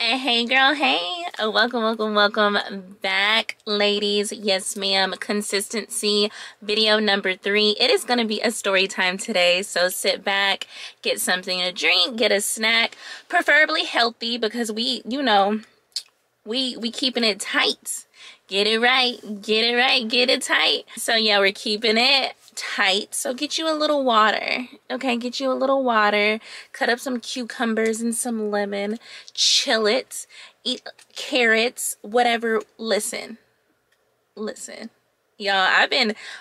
Hey girl, hey. Welcome back, ladies. Yes, ma'am. Consistency video number 3. It is going to be a story time today, so sit back, get something to drink, get a snack, preferably healthy because we keeping it tight. Get it right, get it tight. So yeah, we're keeping it tight. So get you a little water, okay? Get you a little water, cut up some cucumbers and some lemon, chill it, eat carrots, whatever. Listen. Y'all,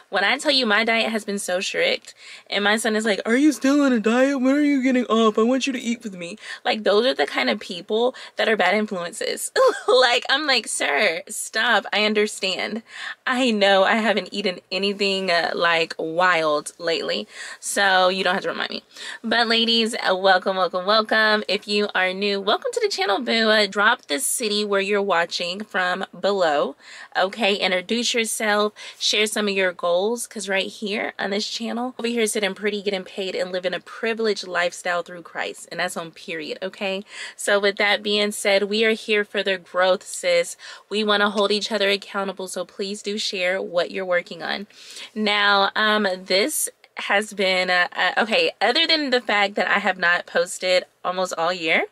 when I tell you my diet has been so strict, and my son is like, are you still on a diet? When are you getting off? I want you to eat with me. Like, those are the kind of people that are bad influences. Like, I'm like, sir, stop. I understand. I know I haven't eaten anything like wild lately, so you don't have to remind me. But ladies, welcome. If you are new, welcome to the channel, boo. Drop the city where you're watching from below, okay? Introduce yourself. Share some of your goals, because right here on this channel, over here sitting pretty, getting paid, and living a privileged lifestyle through Christ, and that's on period, okay? So with that being said, we are here for the growth, sis. We want to hold each other accountable, so please do share what you're working on. Now, this has been okay, other than the fact that I have not posted almost all year,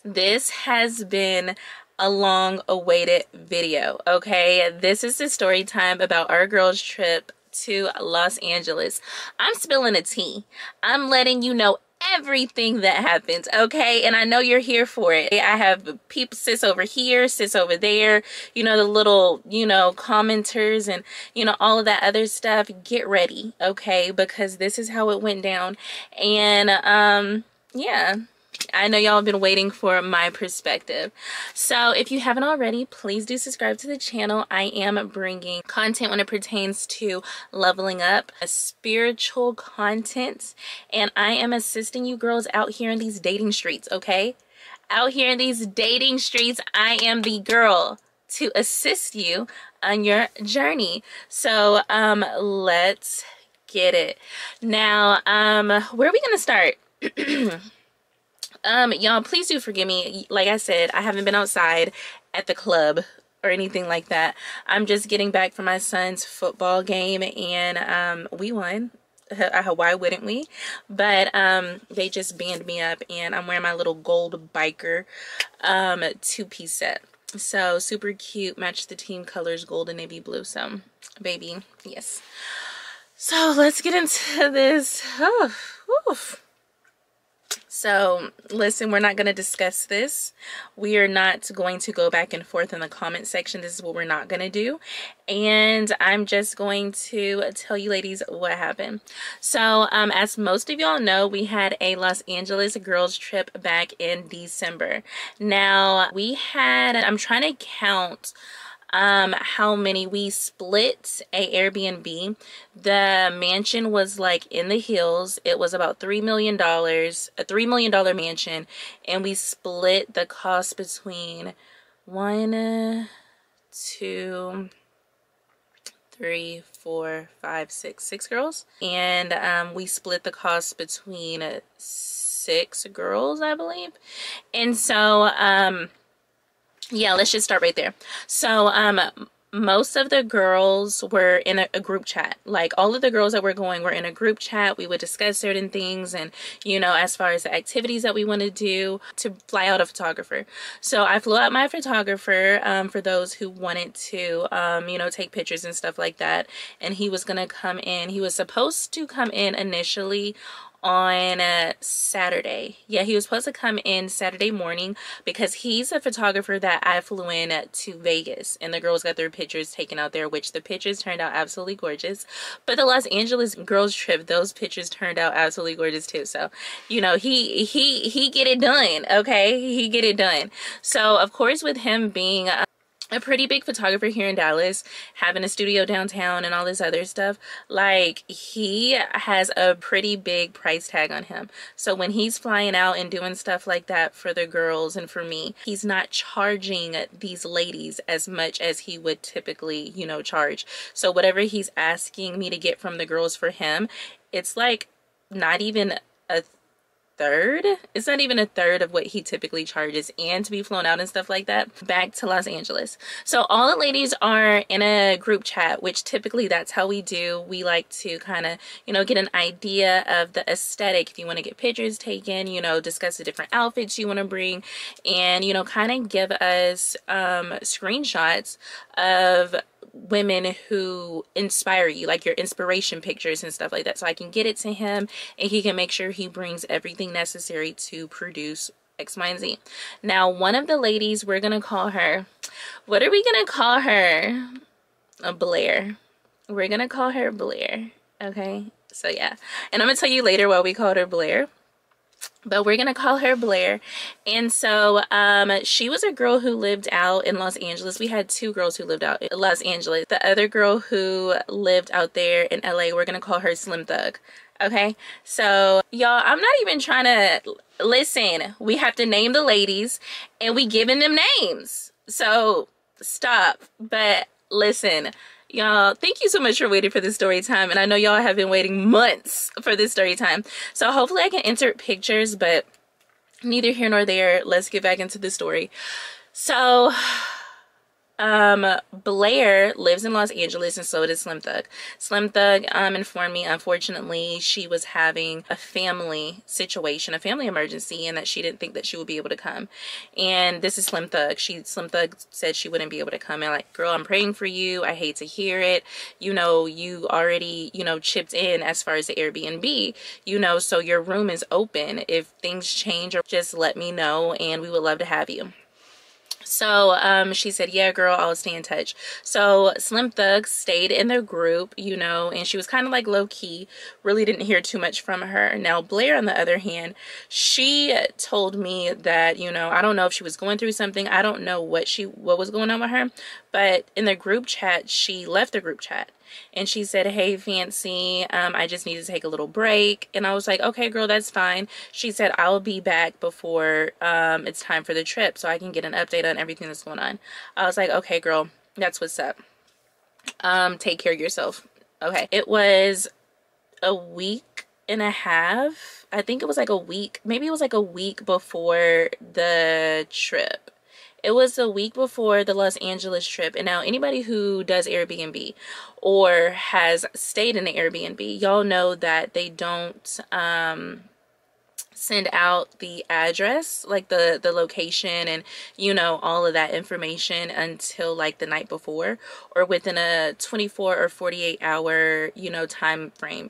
this has been a long-awaited video, okay? This is the story time about our girls' trip to Los Angeles. I'm spilling the tea. I'm letting you know everything that happens, okay? And I know you're here for it. I have people, sis over here, sis over there, you know, the little, you know, commenters and, you know, all of that other stuff. Get ready, okay? Because this is how it went down. And, yeah. I know y'all have been waiting for my perspective. So if you haven't already, please do subscribe to the channel. I am bringing content when it pertains to leveling up, spiritual content, and I am assisting you girls out here in these dating streets, okay? Out here in these dating streets, I am the girl to assist you on your journey. So let's get it. Now, where are we gonna start? Y'all, please do forgive me. Like I said, I haven't been outside at the club or anything like that. I'm just getting back from my son's football game, and we won. Why wouldn't we? But they just banned me up, and I'm wearing my little gold biker 2-piece set. So super cute, match the team colors, gold and navy blue. So baby, yes. So let's get into this. Oh, oof. So listen, we're not going to discuss this. We are not going to go back and forth in the comment section. This is what we're not going to do. And I'm just going to tell you ladies what happened. So as most of y'all know, we had a Los Angeles girls trip back in December. Now we had, I'm trying to count how many we split a Airbnb. The mansion was like in the hills. It was about $3 million, a $3 million mansion, and we split the cost between 1, 2, 3, 4, 5, 6 girls, and we split the cost between 6 girls, I believe. And so yeah, let's just start right there. So most of the girls were in a group chat. Like, all of the girls that were going were in a group chat. We would discuss certain things, and, you know, as far as the activities that we want to do, to fly out a photographer. So I flew out my photographer for those who wanted to, you know, take pictures and stuff like that. And he was going to come in. He was supposed to come in initially on Saturday. Yeah, he was supposed to come in Saturday morning because he's a photographer that I flew in to Vegas, and the girls got their pictures taken out there, which the pictures turned out absolutely gorgeous. But the Los Angeles girls trip, those pictures turned out absolutely gorgeous too. So, you know, he get it done, okay? He get it done. So of course, with him being a pretty big photographer here in Dallas, having a studio downtown and all this other stuff, like, he has a pretty big price tag on him. So when he's flying out and doing stuff like that for the girls and for me, he's not charging these ladies as much as he would typically, you know, charge. So whatever he's asking me to get from the girls for him, it's like not even a third. It's not even a third of what he typically charges, and to be flown out and stuff like that back to Los Angeles. So all the ladies are in a group chat, which typically that's how we do. We like to kind of, you know, get an idea of the aesthetic. If you want to get pictures taken, you know, discuss the different outfits you want to bring, and, you know, kind of give us screenshots of women who inspire you, like your inspiration pictures and stuff like that, so I can get it to him and he can make sure he brings everything necessary to produce X, Y, and Z. Now, one of the ladies, we're gonna call her, what are we gonna call her? Blair. We're gonna call her Blair. Okay, so yeah, and I'm gonna tell you later why we called her Blair, but we're gonna call her Blair. And so she was a girl who lived out in Los Angeles. We had two girls who lived out in Los Angeles. The other girl who lived out there in LA, we're gonna call her Slim Thug. Okay, so y'all, I'm not even trying to listen. We have to name the ladies and we giving them names, so stop. But listen, y'all, thank you so much for waiting for this story time, and I know y'all have been waiting months for this story time, so hopefully I can insert pictures, but neither here nor there. Let's get back into the story. So Blair lives in Los Angeles, and so does Slim Thug. Slim Thug informed me, unfortunately, she was having a family situation, a family emergency, and that she didn't think that she would be able to come. And this is Slim Thug. Slim Thug said she wouldn't be able to come. And like, girl, I'm praying for you. I hate to hear it. You know, you already, you know, chipped in as far as the Airbnb, you know, so your room is open. If things change, or just let me know, and we would love to have you. So she said, yeah, girl, I'll stay in touch. So Slim Thug stayed in their group, you know, and she was kind of like low-key, really didn't hear too much from her. Now Blair, on the other hand, she told me that, you know, I don't know if she was going through something. I don't know what was going on with her, but in the group chat, she left the group chat. And she said, hey, Fancy, I just need to take a little break. And I was like, okay, girl, that's fine. She said, I'll be back before it's time for the trip, so I can get an update on everything that's going on. I was like, okay, girl, that's what's up. Take care of yourself. Okay. It was a week and a half. I think it was like a week. Maybe it was like a week before the trip. It was a week before the Los Angeles trip. And now anybody who does Airbnb or has stayed in an Airbnb, y'all know that they don't send out the address, like the location and, you know, all of that information until like the night before, or within a 24 or 48 hour, you know, time frame.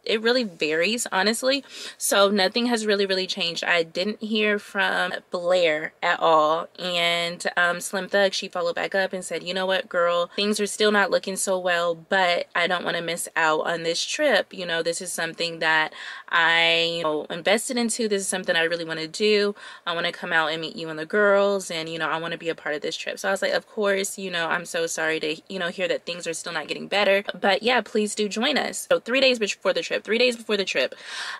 It really varies, honestly. So nothing has really changed. I didn't hear from Blair at all. And Slim Thug, she followed back up and said, you know what, girl, things are still not looking so well, but I don't want to miss out on this trip. You know, this is something that I, you know, invested into. This is something I really want to do. I want to come out and meet you and the girls, and, you know, I want to be a part of this trip. So I was like, of course, you know, I'm so sorry to, you know, hear that things are still not getting better, but yeah, please do join us. So 3 days before the trip,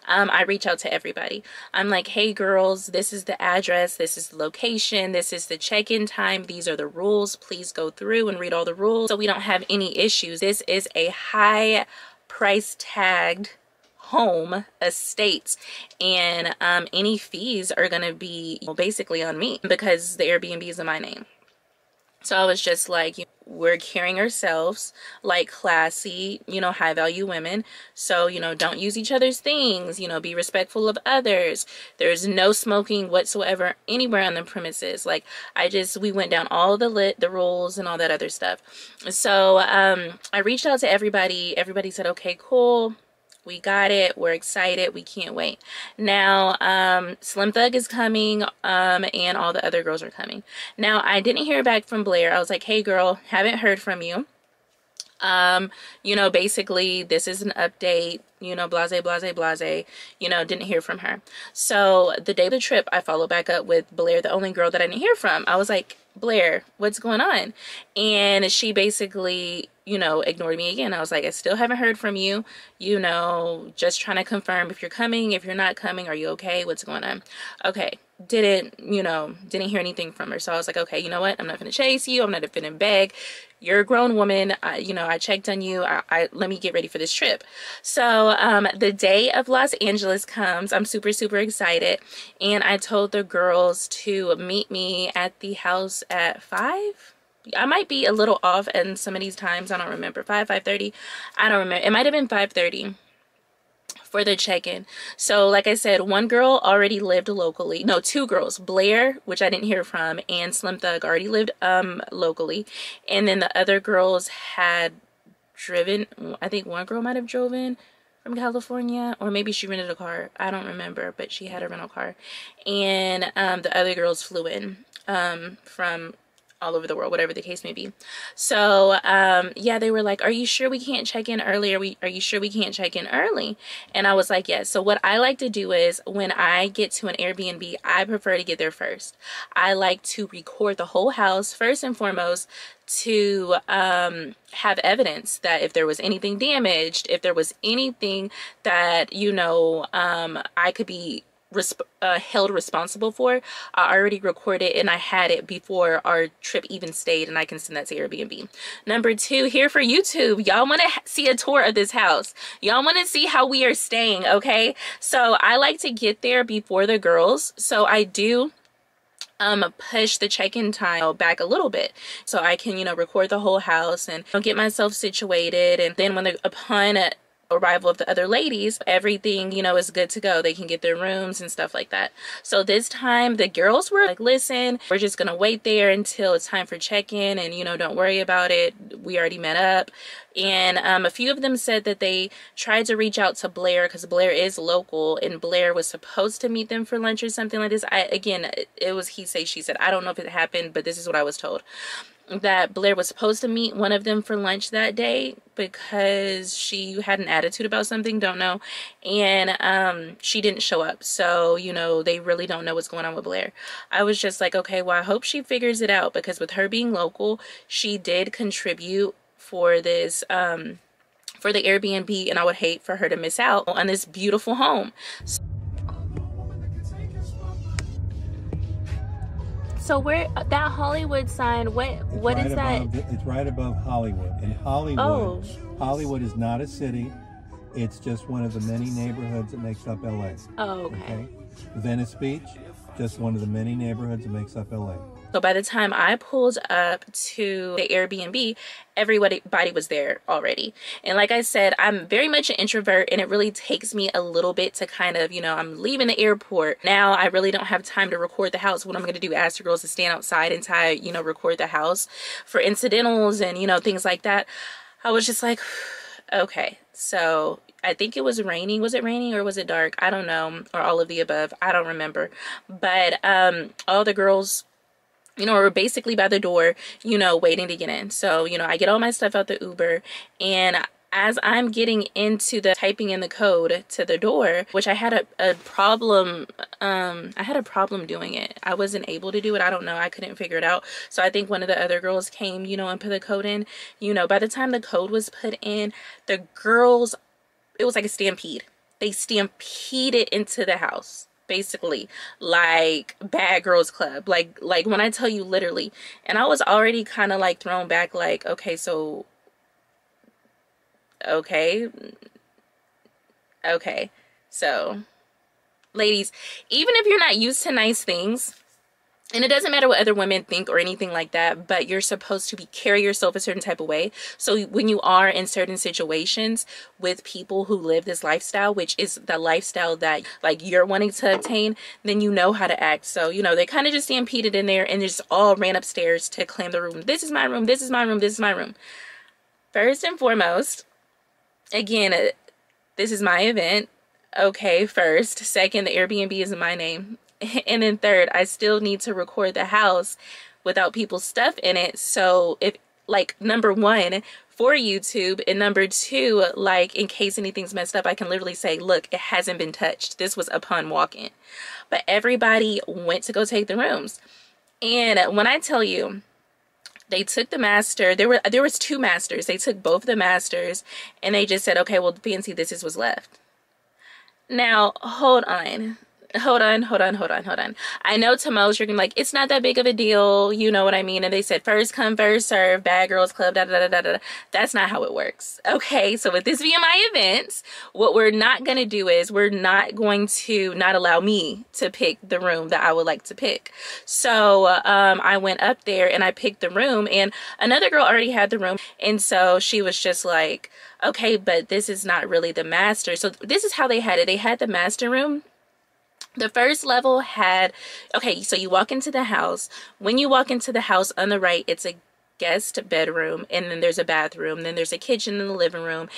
I reach out to everybody. I'm like, hey girls, this is the address, this is the location, this is the check-in time, these are the rules. Please go through and read all the rules so we don't have any issues. This is a high price tagged home, estates, and any fees are gonna be basically on me because the Airbnb is in my name. So I was just like, we're carrying ourselves like classy, you know, high value women. So, you know, don't use each other's things, you know, be respectful of others. There's no smoking whatsoever anywhere on the premises. Like, we went down all the rules and all that other stuff. So I reached out to everybody. Everybody said, okay, cool. We got it. We're excited. We can't wait. Now, Slim Thug is coming, and all the other girls are coming. Now, I didn't hear back from Blair. I was like, hey girl, haven't heard from you. You know, basically this is an update, you know, blase, you know, didn't hear from her. So the day of the trip, I followed back up with Blair, the only girl that I didn't hear from. I was like, Blair, what's going on? And she basically, you know, ignored me again. I was like, I still haven't heard from you, you know, just trying to confirm if you're coming, if you're not coming, are you okay? What's going on? Okay. Didn't hear anything from her. So I was like, okay, you know what? I'm not gonna chase you. I'm not gonna beg. You're a grown woman. You know, I checked on you. Let me get ready for this trip. So So the day of Los Angeles comes. I'm super, super excited. And I told the girls to meet me at the house at 5. I might be a little off in some of these times. I don't remember. 5:30. I don't remember. It might have been 5:30 for the check-in. So like I said, one girl already lived locally. No, two girls. Blair, which I didn't hear from, and Slim Thug already lived locally. And then the other girls had driven. I think one girl might have driven from California, or maybe she rented a car. I don't remember, but she had a rental car. And the other girls flew in from all over the world, whatever the case may be. So yeah, they were like, are you sure we can't check in early? Are you sure we can't check in early? And I was like, yes. So what I like to do is, when I get to an Airbnb, I prefer to get there first. I like to record the whole house first and foremost, to have evidence that if there was anything damaged, if there was anything that, you know, I could be held responsible for, I already recorded and I had it before our trip even stayed, and I can send that to Airbnb. Number 2, here for YouTube, y'all want to see a tour of this house. Y'all want to see how we are staying, okay? So I like to get there before the girls, so I do push the check-in time back a little bit, so I can, you know, record the whole house and get myself situated. And then when upon arrival of the other ladies, everything, you know, is good to go. They can get their rooms and stuff like that. So this time the girls were like, listen, we're just gonna wait there until it's time for check-in, and, you know, don't worry about it, we already met up. And a few of them said that they tried to reach out to Blair, because Blair is local, and Blair was supposed to meet them for lunch or something like this. Again, it was he say, she said. I don't know if it happened, but this is what I was told, that Blair was supposed to meet one of them for lunch that day because she had an attitude about something, don't know, and she didn't show up. So, you know, they really don't know what's going on with Blair. I was just like, okay, well, I hope she figures it out, because with her being local, she did contribute for this for the Airbnb, and I would hate for her to miss out on this beautiful home. So where that Hollywood sign, what is that? It's right above Hollywood. And Hollywood, Hollywood is not a city. It's just one of the many neighborhoods that makes up LA. Oh, okay. Venice Beach, just one of the many neighborhoods that makes up LA. So by the time I pulled up to the Airbnb, everybody was there already. And like I said, I'm very much an introvert, and it really takes me a little bit to kind of, you know, I'm leaving the airport. Now I really don't have time to record the house. What I'm going to do, ask the girls to stand outside until I, you know, record the house for incidentals and, you know, things like that. I was just like, okay. So I think it was raining. Was it raining or was it dark? I don't know. Or all of the above. I don't remember. But all the girls, you know, we're basically by the door, you know, waiting to get in. So, you know, I get all my stuff out the Uber, and as I'm getting into the typing in the code to the door, which I had a problem, doing it. I wasn't able to do it. I don't know. I couldn't figure it out. So I think one of the other girls came, you know, and put the code in. You know, by the time the code was put in, the girls, it was like a stampede. They stampeded into the house. Basically, like Bad Girls Club, like when I tell you, literally. And I was already kind of like thrown back, like, okay, so okay, so ladies, even if you're not used to nice things, and it doesn't matter what other women think or anything like that, but you're supposed to carry yourself a certain type of way. So when you are in certain situations with people who live this lifestyle, which is the lifestyle that like you're wanting to obtain, then you know how to act. So, you know, they kind of just stampeded in there and just all ran upstairs to claim the room. This is my room. This is my room. This is my room. First and foremost, again, this is my event. Okay, first. Second, the Airbnb is in my name. And then third, I still need to record the house without people's stuff in it. So if, like, number one, for YouTube, and number two, like, in case anything's messed up, I can literally say, look, it hasn't been touched. This was upon walk-in. But everybody went to go take the rooms. And when I tell you, they took the master, there was 2 masters. They took both the masters, and they just said, okay, well, fancy, this is what's left. Now, hold on. hold on, hold on, hold on, hold on. I know to most you're gonna be like, it's not that big of a deal, you know what I mean? And they said first come, first serve, Bad Girls Club, da da da da da. That's not how it works. Okay, so with this being my event, what we're not gonna do is we're not going to not allow me to pick the room that I would like to pick. So I went up there and I picked the room, and another girl already had the room, and so she was just like, okay, but this is not really the master. So this is how they had it. They had the master room. The first level had, okay, so you walk into the house. When you walk into the house, on the right, it's a guest bedroom, and then there's a bathroom, then there's a kitchen in the living room.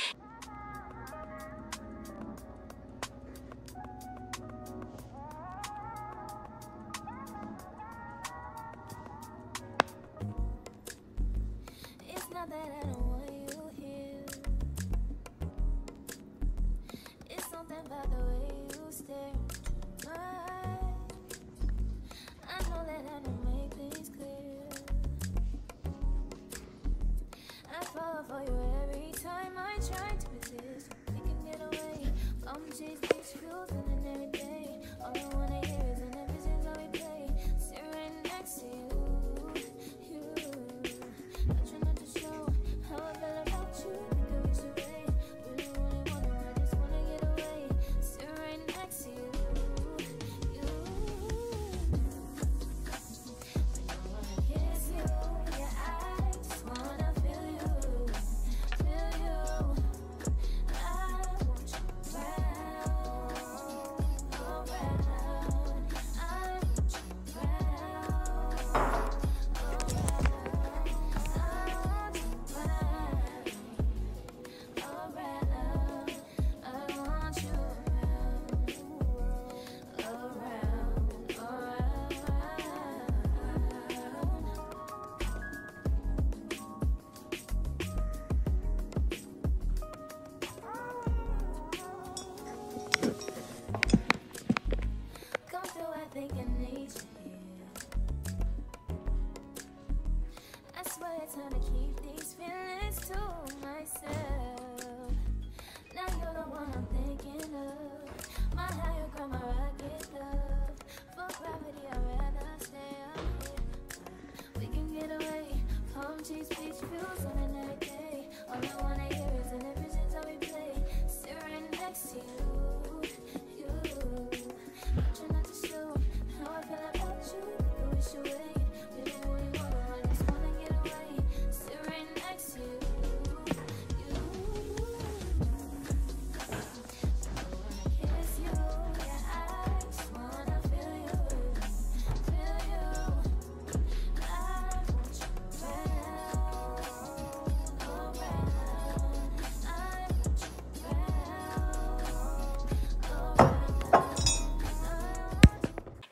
It's not that I don't want you here. It's something about the way you stare into my eyes. I know that I don't make things clear. I fall for you every time I try to resist. We can get away from chase these feels and then every day. All I wanna hear is an ever since we play. Sit right next to you, you. I try not to show how I feel about you. Think I wish away. Really, really wanna, I just wanna get away. Sit right next to you, you. I don't wanna kiss you, yeah, I just wanna feel you, feel you. I want you around, around. I want you around, around. Come through, I think I need you here. I swear it's hard to keep these feelings to myself. Now you're the one I'm thinking of. My higher ground, my rocket love. For gravity, I'd rather stay up here. We can get away. Palm cheese, beach views on a night day. All I wanna hear is an ever since how we play. Sit right next to you, you. I try not to show how I feel about you. Think I wish away. Really, really wanna, I just wanna get away. Sit right next to you, you. I wanna kiss you, yeah, I just wanna feel you, feel you. I want you around, around. I want you around, around.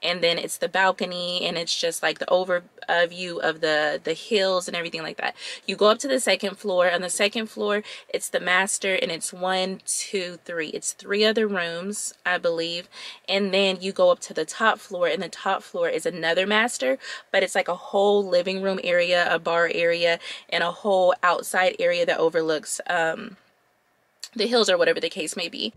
And then it's the balcony, and it's just like the overview of the hills and everything like that. You go up to the second floor. On the second floor, it's the master, and it's 1, 2, 3. It's 3 other rooms, I believe. And then you go up to the top floor, and the top floor is another master, but it's like a whole living room area, a bar area, and a whole outside area that overlooks the hills or whatever the case may be.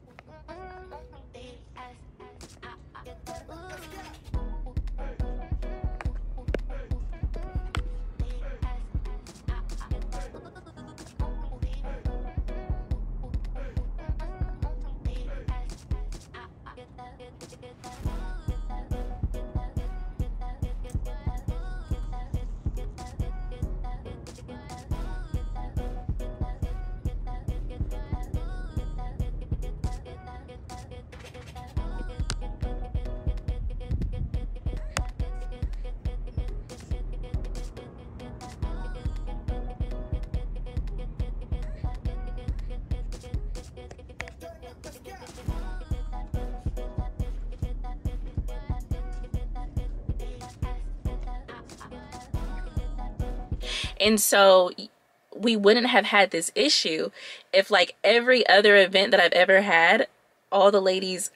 And so we wouldn't have had this issue if, like every other event that I've ever had, all the ladies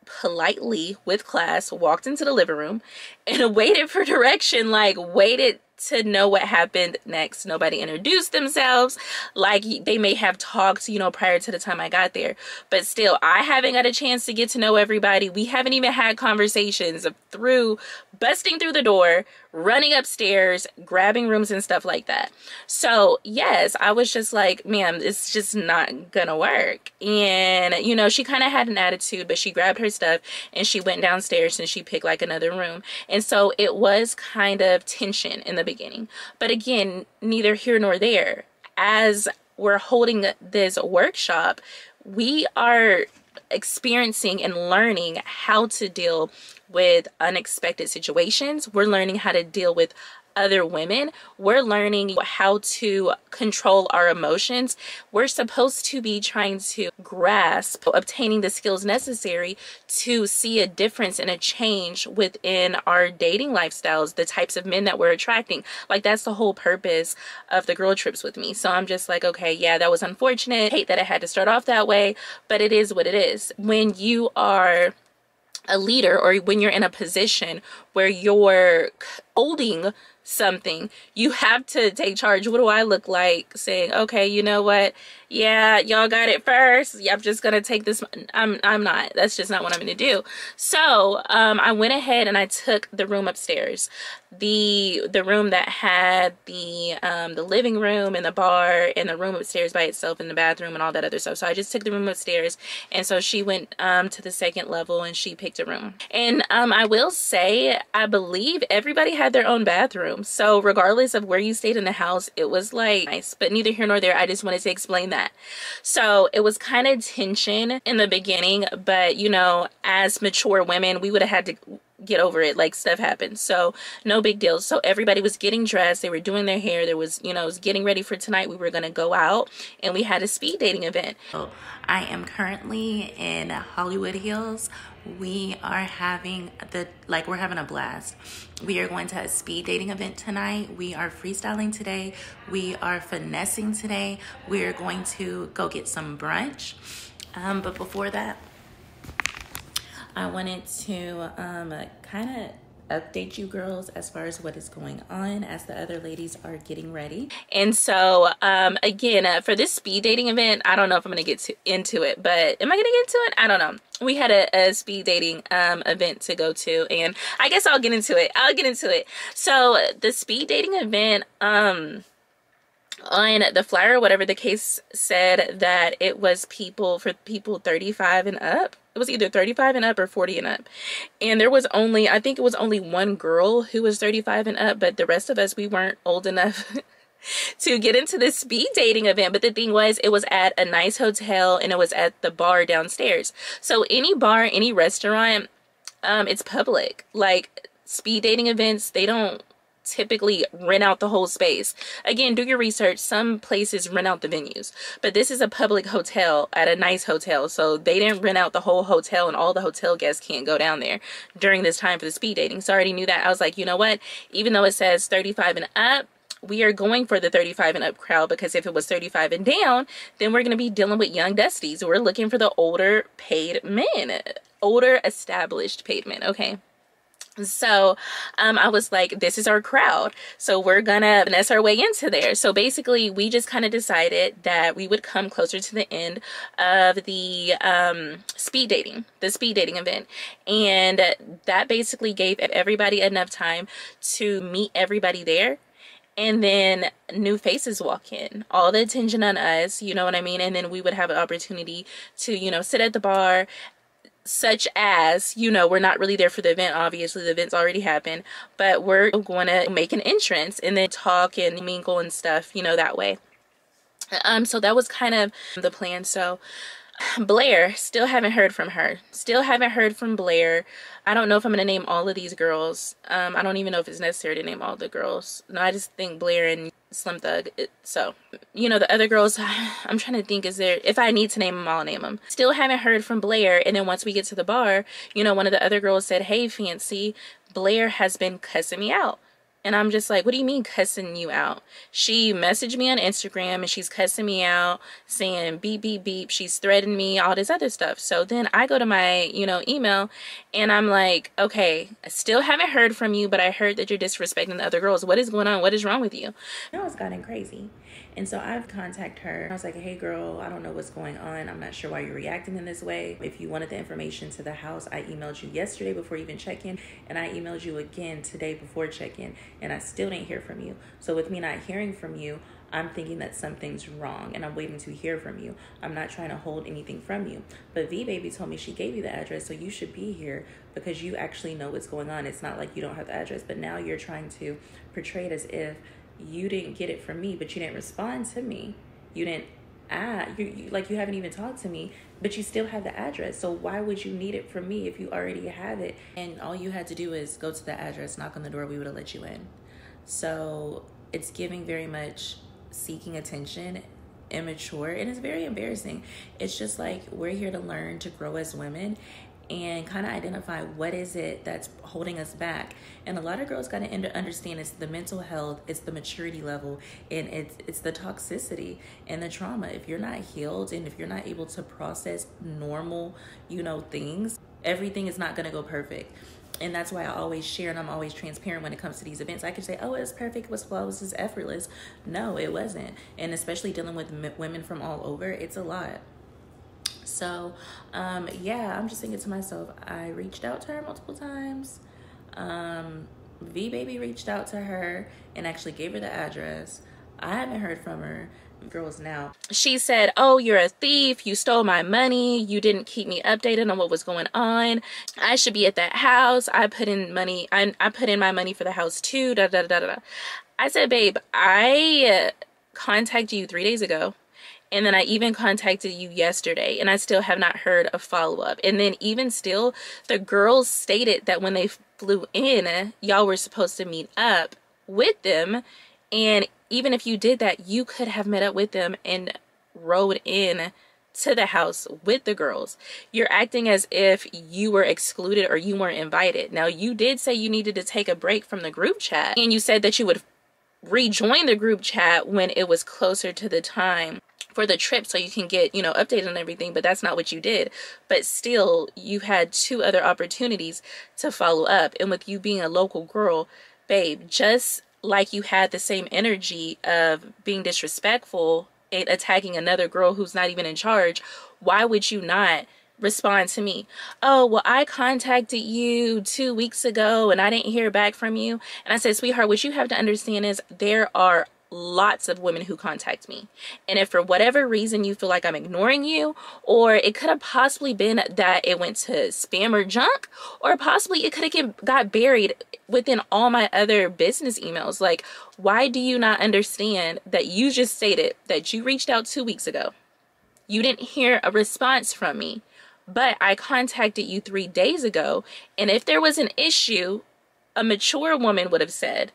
politely with class walked into the living room and waited for direction, like waited to know what happened next. Nobody introduced themselves. Like, they may have talked, you know, prior to the time I got there, but still, I haven't got a chance to get to know everybody. We haven't even had conversations through busting through the door, running upstairs, grabbing rooms and stuff like that. So yes, I was just like, ma'am, it's just not gonna work. And you know, she kind of had an attitude, but she grabbed her stuff and she went downstairs and she picked like another room. And so it was kind of tension in the beginning, but again, neither here nor there. As we're holding this workshop, we are experiencing and learning how to deal with unexpected situations. We're learning how to deal with other women. We're learning how to control our emotions. We're supposed to be trying to grasp obtaining the skills necessary to see a difference and a change within our dating lifestyles, the types of men that we're attracting. Like, that's the whole purpose of the girl trips with me. So I'm just like, okay, yeah, that was unfortunate. I hate that it had to start off that way, but it is what it is. When you are a leader, or when you're in a position where you're holding something, you have to take charge. What do I look like saying, okay, you know what, yeah, y'all got it first, yeah, I'm just gonna take this? I'm not. That's just not what I'm gonna do. So I went ahead and I took the room upstairs, the room that had the living room and the bar, and the room upstairs by itself, and the bathroom and all that other stuff. So I just took the room upstairs, and so she went to the second level and she picked a room. And I will say, I believe everybody had their own bathroom. So regardless of where you stayed in the house, it was like nice, but neither here nor there. I just wanted to explain that. So it was kind of tension in the beginning, but you know, as mature women, we would have had to get over it. Like, stuff happened, so no big deal. So everybody was getting dressed, they were doing their hair, there was, you know, it was getting ready for tonight. We were gonna go out and we had a speed dating event. So I am currently in Hollywood Hills. We are having we're having a blast. We are going to a speed dating event tonight. We are freestyling today. We are finessing today. We are going to go get some brunch. But before that, I wanted to kind of update you girls as far as what is going on as the other ladies are getting ready. And so again, for this speed dating event, I don't know if I'm gonna get into it, but am I gonna get into it? I don't know. We had a speed dating event to go to, and I guess I'll get into it. So the speed dating event, on the flyer, whatever the case, said that it was for people 35 and up. It was either 35 and up or 40 and up. And there was only, I think it was only one girl who was 35 and up, but the rest of us, we weren't old enough to get into this speed dating event. But the thing was, it was at a nice hotel and it was at the bar downstairs. So any bar, any restaurant, it's public. Like, speed dating events, they don't typically rent out the whole space. Again, do your research. Some places rent out the venues, but this is a public hotel at a nice hotel, so they didn't rent out the whole hotel, and all the hotel guests can't go down there during this time for the speed dating. So I already knew that. I was like, you know what, even though it says 35 and up, we are going for the 35 and up crowd, because if it was 35 and down, then we're going to be dealing with young dusties. We're looking for the older paid men, older established paid men. Okay. So I was like, this is our crowd, so we're gonna finesse our way into there. So basically, we just kind of decided that we would come closer to the end of the speed dating event, and that basically gave everybody enough time to meet everybody there. And then new faces walk in, all the attention on us, you know what I mean? And then we would have an opportunity to, you know, sit at the bar, such as, you know, we're not really there for the event. Obviously, the event's already happened, but we're going to make an entrance and then talk and mingle and stuff, you know, that way. So that was kind of the plan. So Blair, still haven't heard from her. Still haven't heard from Blair. I don't know if I'm going to name all of these girls. I don't even know if it's necessary to name all the girls. No, I just think Blair and Slim Thug. So, you know, the other girls, I'm trying to think, if I need to name them, I'll name them. Still haven't heard from Blair. And then once we get to the bar, you know, one of the other girls said, hey, Fancy, Blair has been cussing me out. And I'm just like, what do you mean cussing you out? She messaged me on Instagram and she's cussing me out, saying beep, beep, beep. She's threatening me, all this other stuff. So then I go to my, email and I'm like, okay, I still haven't heard from you, but I heard that you're disrespecting the other girls. What is going on? What is wrong with you? Now it's gotten crazy. And so I've contacted her. I was like, hey girl, I don't know what's going on. I'm not sure why you're reacting in this way. If you wanted the information to the house, I emailed you yesterday before you even check-in, and I emailed you again today before check-in, and I still didn't hear from you. So with me not hearing from you, I'm thinking that something's wrong and I'm waiting to hear from you. I'm not trying to hold anything from you. But V Baby told me she gave you the address, so you should be here because you actually know what's going on. It's not like you don't have the address, but now you're trying to portray it as if you didn't get it from me, but you didn't respond to me. You didn't like you haven't even talked to me, but you still have the address. So why would you need it from me if you already have it? And all you had to do is go to the address, knock on the door, we would have let you in. So it's giving very much seeking attention, immature, and it's very embarrassing. It's just like we're here to learn, to grow as women, and kind of identify what is it that's holding us back. And a lot of girls got to understand it's the mental health, it's the maturity level, and it's the toxicity and the trauma. If you're not healed and if you're not able to process normal, things, everything is not going to go perfect. And that's why I always share and I'm always transparent when it comes to these events. I can say, oh, it's perfect, it was flawless, it's effortless. No, it wasn't. And especially dealing with women from all over, it's a lot. So, yeah, I'm just thinking to myself, I reached out to her multiple times. V Baby reached out to her and actually gave her the address. I haven't heard from her. Girls now. She said, oh, you're a thief. You stole my money. You didn't keep me updated on what was going on. I should be at that house. I put in money. I put in my money for the house too. Da, da, da, da. I said, babe, I contacted you 3 days ago. And then I even contacted you yesterday and I still have not heard a follow-up. And then even still, the girls stated that when they flew in, y'all were supposed to meet up with them. And even if you did that, you could have met up with them and rode in to the house with the girls. You're acting as if you were excluded or you weren't invited. Now, you did say you needed to take a break from the group chat. And you said that you would rejoin the group chat when it was closer to the time for the trip so you can get, updated on everything, but that's not what you did. But still, you had 2 other opportunities to follow up. And with you being a local girl, babe, just like you had the same energy of being disrespectful and attacking another girl who's not even in charge, why would you not respond to me? Oh, well, I contacted you 2 weeks ago and I didn't hear back from you. And I said, sweetheart, what you have to understand is there are lots of women who contact me, and if for whatever reason you feel like I'm ignoring you, or it could have possibly been that it went to spam or junk, or possibly it could have got buried within all my other business emails. Like, why do you not understand that you just stated that you reached out 2 weeks ago, you didn't hear a response from me, but I contacted you 3 days ago, and if there was an issue, a mature woman would have said,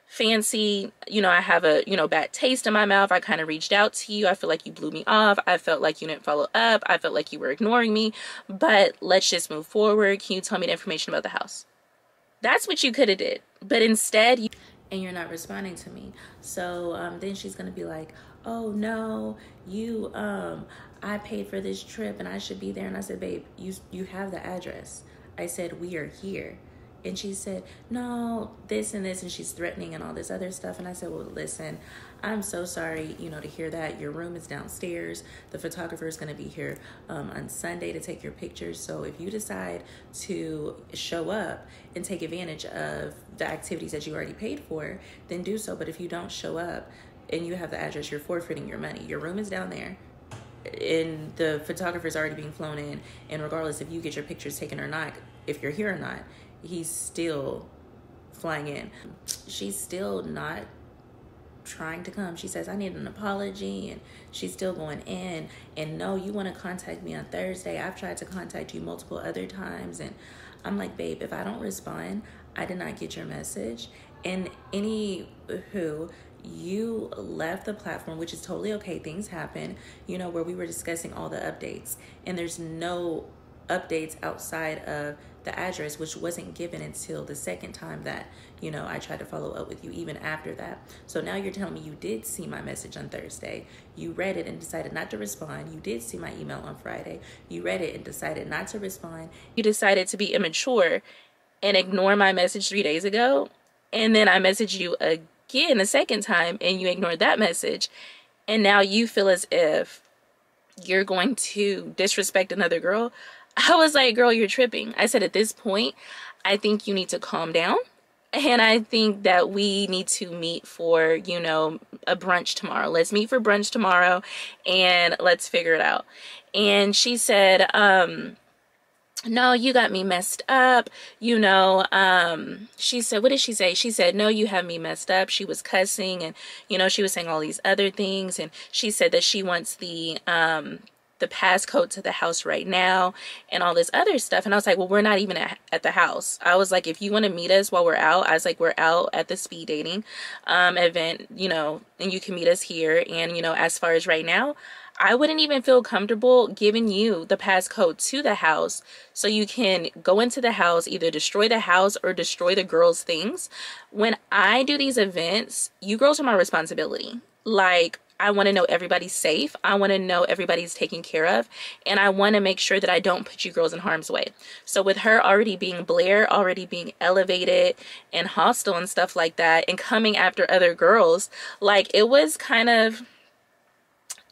Fancy, I have a, bad taste in my mouth. I kind of reached out to you. I feel like you blew me off. I felt like you didn't follow up. I felt like you were ignoring me, but let's just move forward. Can you tell me the information about the house? That's what you could have did. But instead, and you're not responding to me. So then she's going to be like, oh no, I paid for this trip and I should be there. And I said, babe, you have the address. I said, we are here. And she said, no, this and this, and she's threatening and all this other stuff. And I said, well, listen, I'm so sorry, to hear that. Your room is downstairs. The photographer is going to be here on Sunday to take your pictures. So if you decide to show up and take advantage of the activities that you already paid for, then do so. But if you don't show up and you have the address, you're forfeiting your money. Your room is down there. And the photographer's already being flown in. And regardless if you get your pictures taken or not, if you're here or not, he's still flying in. She's still not trying to come. She says, I need an apology, and she's still going in. And no, you want to contact me on Thursday. I've tried to contact you multiple other times. And I'm like, babe, if I don't respond, I did not get your message. And anywho, you left the platform, which is totally okay. Things happen, where we were discussing all the updates. And there's no updates outside of the address, which wasn't given until the second time that, you know, I tried to follow up with you, even after that. So now you're telling me you did see my message on Thursday. You read it and decided not to respond. You did see my email on Friday. You read it and decided not to respond. You decided to be immature and ignore my message 3 days ago. And then I messaged you again a second time and you ignored that message. And now you feel as if you're going to disrespect another girl. I was like, girl, you're tripping. I said, at this point, I think you need to calm down. And I think that we need to meet for, you know, a brunch tomorrow. Let's meet for brunch tomorrow and let's figure it out. And she said, no, you got me messed up. You know, she said, what did she say? She said, no, you have me messed up. She was cussing and, you know, she was saying all these other things. And she said that she wants the passcode to the house right now and all this other stuff. And I was like, well, we're not even at the house. I was like, if you want to meet us while we're out, I was like, we're out at the speed dating event, you know, and you can meet us here. And, you know, as far as right now, I wouldn't even feel comfortable giving you the passcode to the house so you can go into the house, either destroy the house or destroy the girls' things. When I do these events, you girls are my responsibility. Like, I want to know everybody's safe. I want to know everybody's taken care of. And I want to make sure that I don't put you girls in harm's way. So with her already being Blair, already being elevated and hostile and stuff like that, and coming after other girls, like, it was kind of...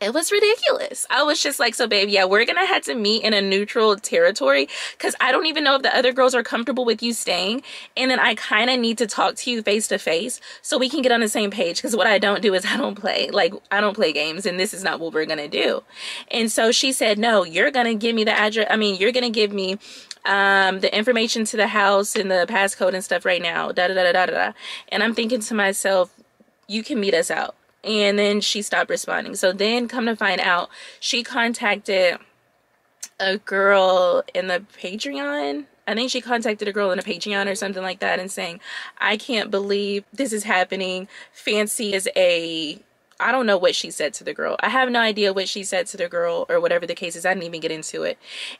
it was ridiculous. I was just like, so babe, yeah, we're gonna have to meet in a neutral territory because I don't even know if the other girls are comfortable with you staying. And then I kind of need to talk to you face to face so we can get on the same page, because what I don't do is I don't play games, and this is not what we're gonna do. And so she said, no, you're gonna give me the address. I mean, you're gonna give me the information to the house and the passcode and stuff right now. Da da da da da da. And I'm thinking to myself, you can meet us out. And then she stopped responding. So then, come to find out, she contacted a girl in the Patreon. I think she contacted a girl in a Patreon or something like that, and saying, I can't believe this is happening. Fancy is a... I don't know what she said to the girl. I have no idea what she said to the girl or whatever the case is. I didn't even get into it.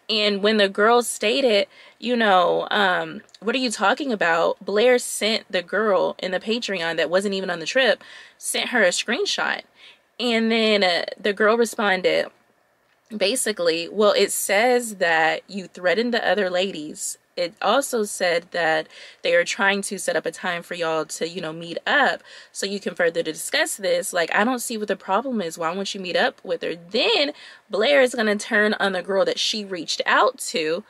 And when the girl stated, you know, what are you talking about? Blair sent the girl in the Patreon that wasn't even on the trip, sent her a screenshot. And then the girl responded, basically, well, it says that you threatened the other ladies. It also said that they are trying to set up a time for y'all to, you know, meet up so you can further discuss this. Like, I don't see what the problem is. Why won't you meet up with her? Then Blair is going to turn on the girl that she reached out to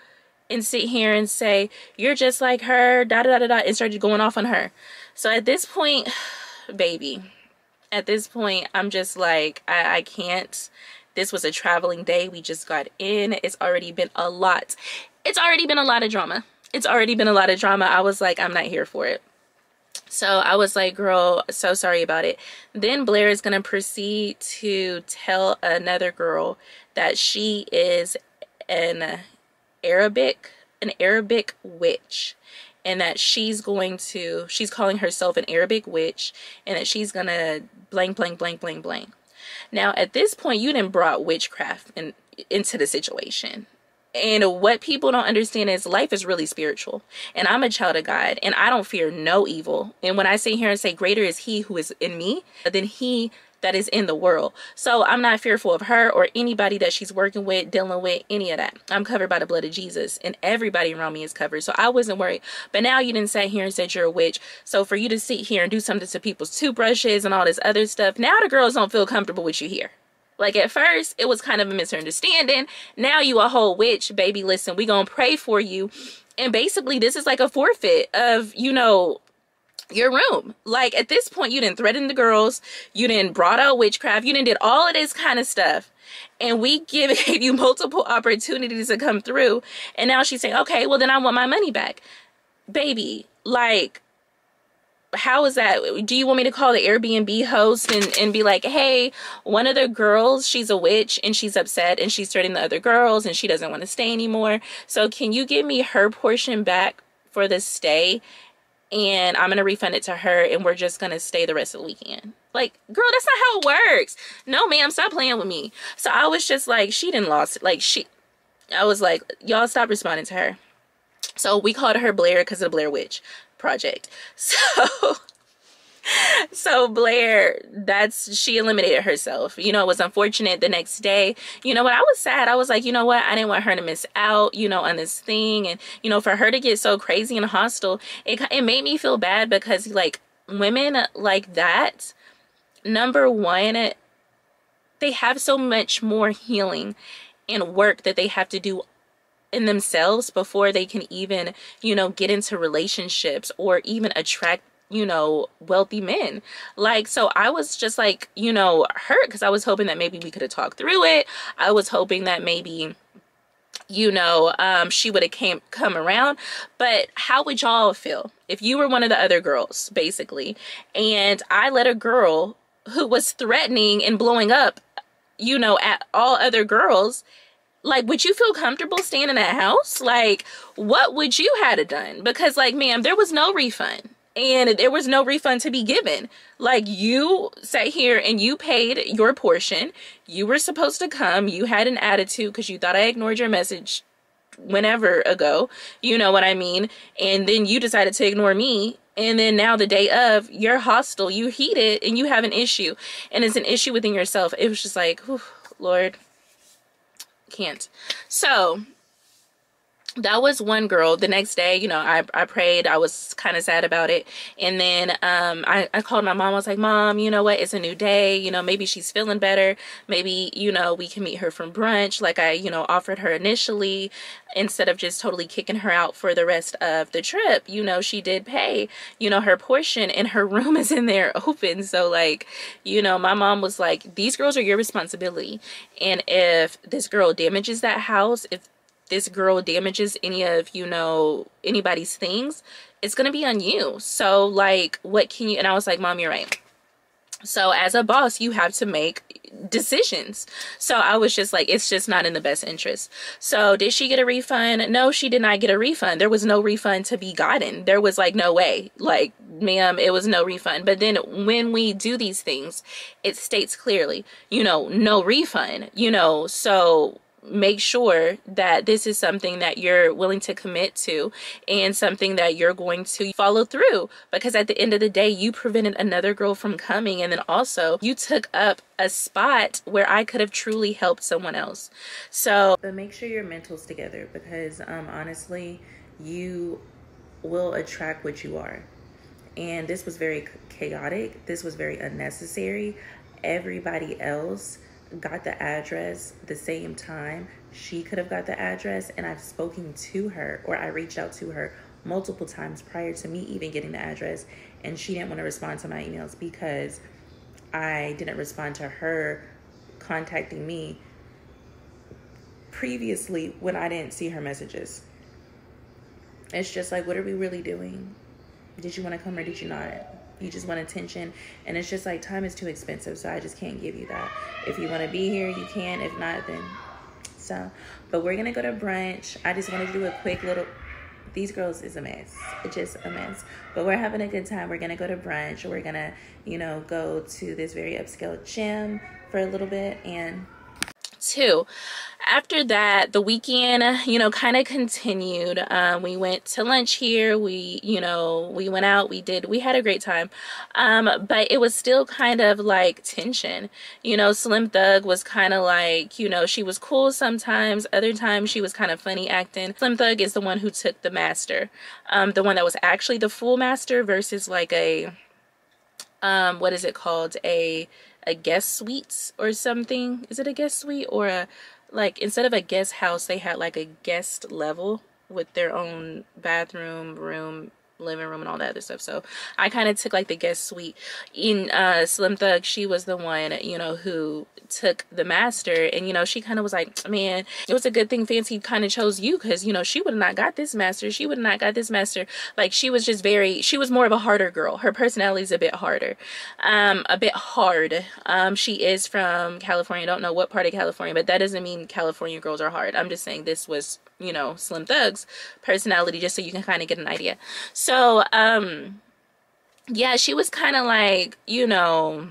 and sit here and say, you're just like her, da da da da, and started going off on her. So at this point, baby, at this point, I'm just like, I can't. This was a traveling day. We just got in. It's already been a lot. It's already been a lot of drama. It's already been a lot of drama. I was like, I'm not here for it. So I was like, girl, so sorry about it. Then Blair is going to proceed to tell another girl that she is an Arabic witch. And that she's calling herself an Arabic witch. And that she's going to blank, blank, blank, blank, blank. Now, at this point, you done brought witchcraft into the situation. And what people don't understand is life is really spiritual. And I'm a child of God. And I don't fear no evil. And when I sit here and say greater is he who is in me than he that is in the world. So I'm not fearful of her or anybody that she's working with, dealing with, any of that. I'm covered by the blood of Jesus. And everybody around me is covered. So I wasn't worried. But now you didn't sit here and said you're a witch. So for you to sit here and do something to people's toothbrushes and all this other stuff, now the girls don't feel comfortable with you here. Like, at first, it was kind of a misunderstanding. Now you a whole witch, baby. Listen, we gonna pray for you. And basically, this is like a forfeit of, you know, your room. Like, at this point, you didn't threaten the girls. You didn't brought out witchcraft. You didn't did all of this kind of stuff. And we gave you multiple opportunities to come through. And now she's saying, okay, well, then I want my money back. Baby, like... how is that? Do you want me to call the Airbnb host and be like, hey, one of the girls, she's a witch and she's upset and she's threatening the other girls and she doesn't want to stay anymore. So can you give me her portion back for the stay? And I'm going to refund it to her and we're just going to stay the rest of the weekend. Like, girl, that's not how it works. No, ma'am, stop playing with me. So I was just like, she didn't lost it. Like, I was like, y'all stop responding to her. So we called her Blair because of the Blair Witch Project. So Blair, she eliminated herself. You know, it was unfortunate the next day. You know what? I was sad. I was like, you know what? I didn't want her to miss out, you know, on this thing. And, you know, for her to get so crazy and hostile, it made me feel bad because, like, women like that, number one, they have so much more healing and work that they have to do in themselves before they can even, you know, get into relationships or even attract, you know, wealthy men. Like, so I was just like, you know, hurt because I was hoping that maybe we could have talked through it. I was hoping that maybe, you know, she would have come around. But how would y'all feel if you were one of the other girls, basically, and I let a girl who was threatening and blowing up, you know, at all other girls, like, would you feel comfortable staying in that house? Like, what would you have done? Because, like, ma'am, there was no refund. And there was no refund to be given. Like, you sat here and you paid your portion. You were supposed to come. You had an attitude because you thought I ignored your message whenever ago. You know what I mean? And then you decided to ignore me. And then now the day of, you're hostile. You heated and you have an issue. And it's an issue within yourself. It was just like, whew, Lord. Can't. So that was one girl. The next day, you know, I prayed. I was kind of sad about it. And then I called my mom. I was like, Mom, you know what? It's a new day. You know, maybe she's feeling better. Maybe, you know, we can meet her from brunch like I, you know, offered her initially, instead of just totally kicking her out for the rest of the trip. You know, she did pay, you know, her portion and her room is in there open. So, like, you know, my mom was like, these girls are your responsibility. And if this girl damages that house, if this girl damages any of, you know, anybody's things, it's gonna be on you. So, like, what can you? And I was like, Mom, you're right. So as a boss, you have to make decisions. So I was just like, it's just not in the best interest. So did she get a refund? No, she did not get a refund. There was no refund to be gotten. There was like no way, like, ma'am, it was no refund. But then when we do these things, it states clearly, you know, no refund, you know, so make sure that this is something that you're willing to commit to and something that you're going to follow through, because at the end of the day, you prevented another girl from coming, and then also you took up a spot where I could have truly helped someone else. So, but make sure your mental's together, because honestly, you will attract what you are. And this was very chaotic. This was very unnecessary. Everybody else got the address the same time she could have got the address, and I've spoken to her, or I reached out to her multiple times prior to me even getting the address, and she didn't want to respond to my emails because I didn't respond to her contacting me previously when I didn't see her messages. It's just like, what are we really doing? Did you want to come or did you not? You just want attention, and it's just like, time is too expensive, so I just can't give you that. If you want to be here, you can. If not, then so. But we're gonna go to brunch. I just wanted to do a quick little, these girls is a mess. It's just a mess, but we're having a good time. We're gonna go to brunch. We're gonna, you know, go to this very upscale gym for a little bit. And two, after that, the weekend, you know, kind of continued. We went to lunch here. We, you know, we went out. We had a great time. But it was still kind of like tension. You know, Slim Thug was kind of like, you know, she was cool sometimes. Other times she was kind of funny acting. Slim Thug is the one who took the master. The one that was actually the full master versus like a, what is it called? A guest suite or something. Is it a guest suite or a, like, instead of a guest house, they had like a guest level with their own bathroom, room, living room, and all that other stuff. So I kind of took like the guest suite. In Slim Thug, she was the one, you know, who took the master, and, you know, she kind of was like, man, it was a good thing Fancy kind of chose you, because, you know, she would have not got this master. She would have not got this master. Like, she was just very, she was more of a harder girl. Her personality is a bit harder, a bit hard. She is from California. I don't know what part of California, but that doesn't mean California girls are hard. I'm just saying this was, you know, Slim Thug's personality, just so you can kind of get an idea. So, yeah, she was kind of like, you know,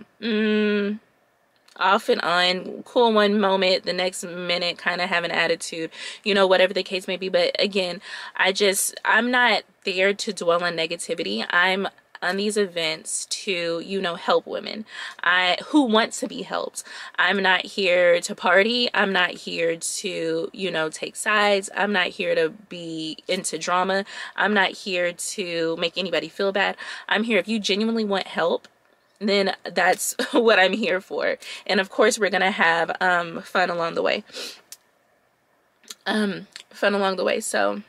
off and on, cool one moment, the next minute kind of have an attitude, you know, whatever the case may be. But again, I'm not there to dwell on negativity. I'm on these events to, you know, help women who want to be helped. I'm not here to party. I'm not here to, you know, take sides. I'm not here to be into drama. I'm not here to make anybody feel bad. I'm here if you genuinely want help, then that's what I'm here for. And of course we're gonna have fun along the way. So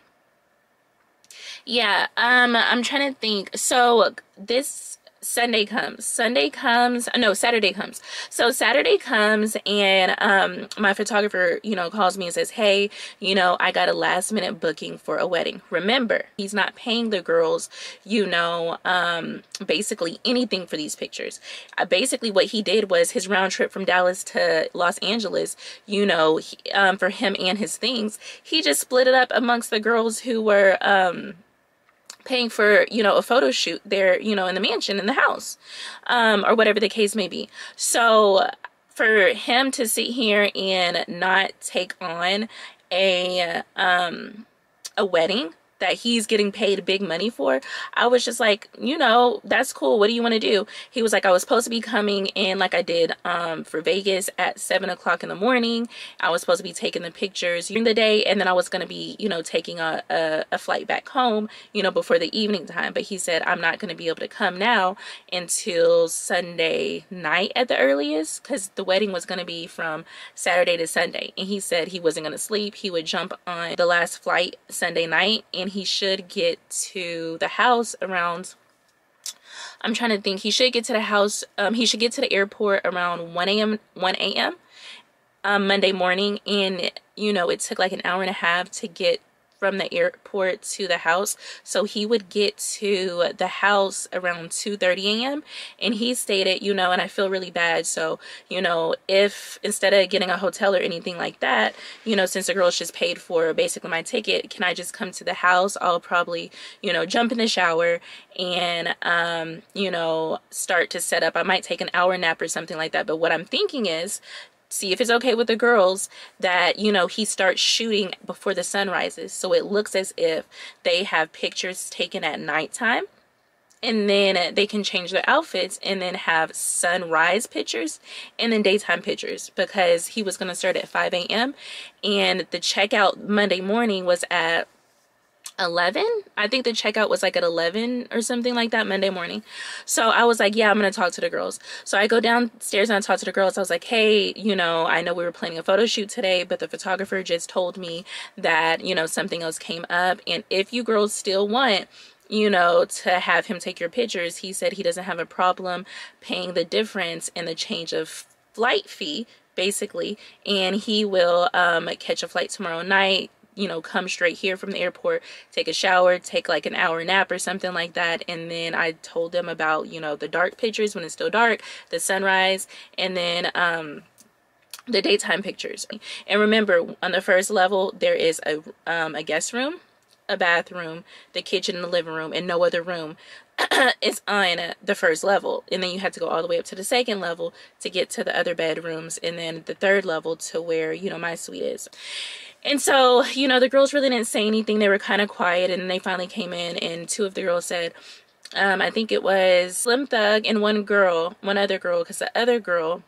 yeah, I'm trying to think. So this Saturday comes. So Saturday comes, and my photographer, you know, calls me and says, hey, you know, I got a last minute booking for a wedding. Remember, he's not paying the girls, you know, basically anything for these pictures. Basically what he did was his round trip from Dallas to Los Angeles, you know, for him and his things, he just split it up amongst the girls who were paying for, you know, a photo shoot there, you know, in the mansion, in the house, or whatever the case may be. So for him to sit here and not take on a wedding that he's getting paid big money for, I was just like, you know, that's cool. What do you want to do? He was like, I was supposed to be coming in like I did for Vegas at 7 o'clock in the morning. I was supposed to be taking the pictures during the day, and then I was going to be, you know, taking a flight back home, you know, before the evening time. But he said, I'm not going to be able to come now until Sunday night at the earliest, because the wedding was going to be from Saturday to Sunday. And he said he wasn't going to sleep. He would jump on the last flight Sunday night, and he should get to the house around, I'm trying to think, he should get to the house, he should get to the airport around 1 a.m. Monday morning. And, you know, it took like an hour and a half to get from the airport to the house. So he would get to the house around 2:30 a.m. and he stated, you know, and I feel really bad. So, you know, if instead of getting a hotel or anything like that, you know, since the girls just paid for basically my ticket, can I just come to the house? I'll probably, you know, jump in the shower and, you know, start to set up. I might take an hour nap or something like that. But what I'm thinking is, see if it's okay with the girls that, you know, he starts shooting before the sun rises. So it looks as if they have pictures taken at nighttime, and then they can change their outfits and then have sunrise pictures and then daytime pictures, because he was going to start at 5 a.m. and the checkout Monday morning was at 11. I think the checkout was like at 11 or something like that Monday morning. So I was like, yeah, I'm gonna talk to the girls. So I go downstairs and I talk to the girls. I was like, hey, you know, I know we were planning a photo shoot today, but the photographer just told me that, you know, something else came up, and if you girls still want, you know, to have him take your pictures, he said he doesn't have a problem paying the difference in the change of flight fee, basically, and he will catch a flight tomorrow night, you know, come straight here from the airport, take a shower, take like an hour nap or something like that. And then I told them about, you know, the dark pictures when it's still dark, the sunrise, and then the daytime pictures. And remember, on the first level there is a guest room, a bathroom, the kitchen, and the living room, and no other room is on the first level. And then you have to go all the way up to the second level to get to the other bedrooms, and then the third level to where, you know, my suite is. And so, you know, the girls really didn't say anything. They were kind of quiet, and they finally came in, and two of the girls said, I think it was Slim Thug and one other girl, because the other girl,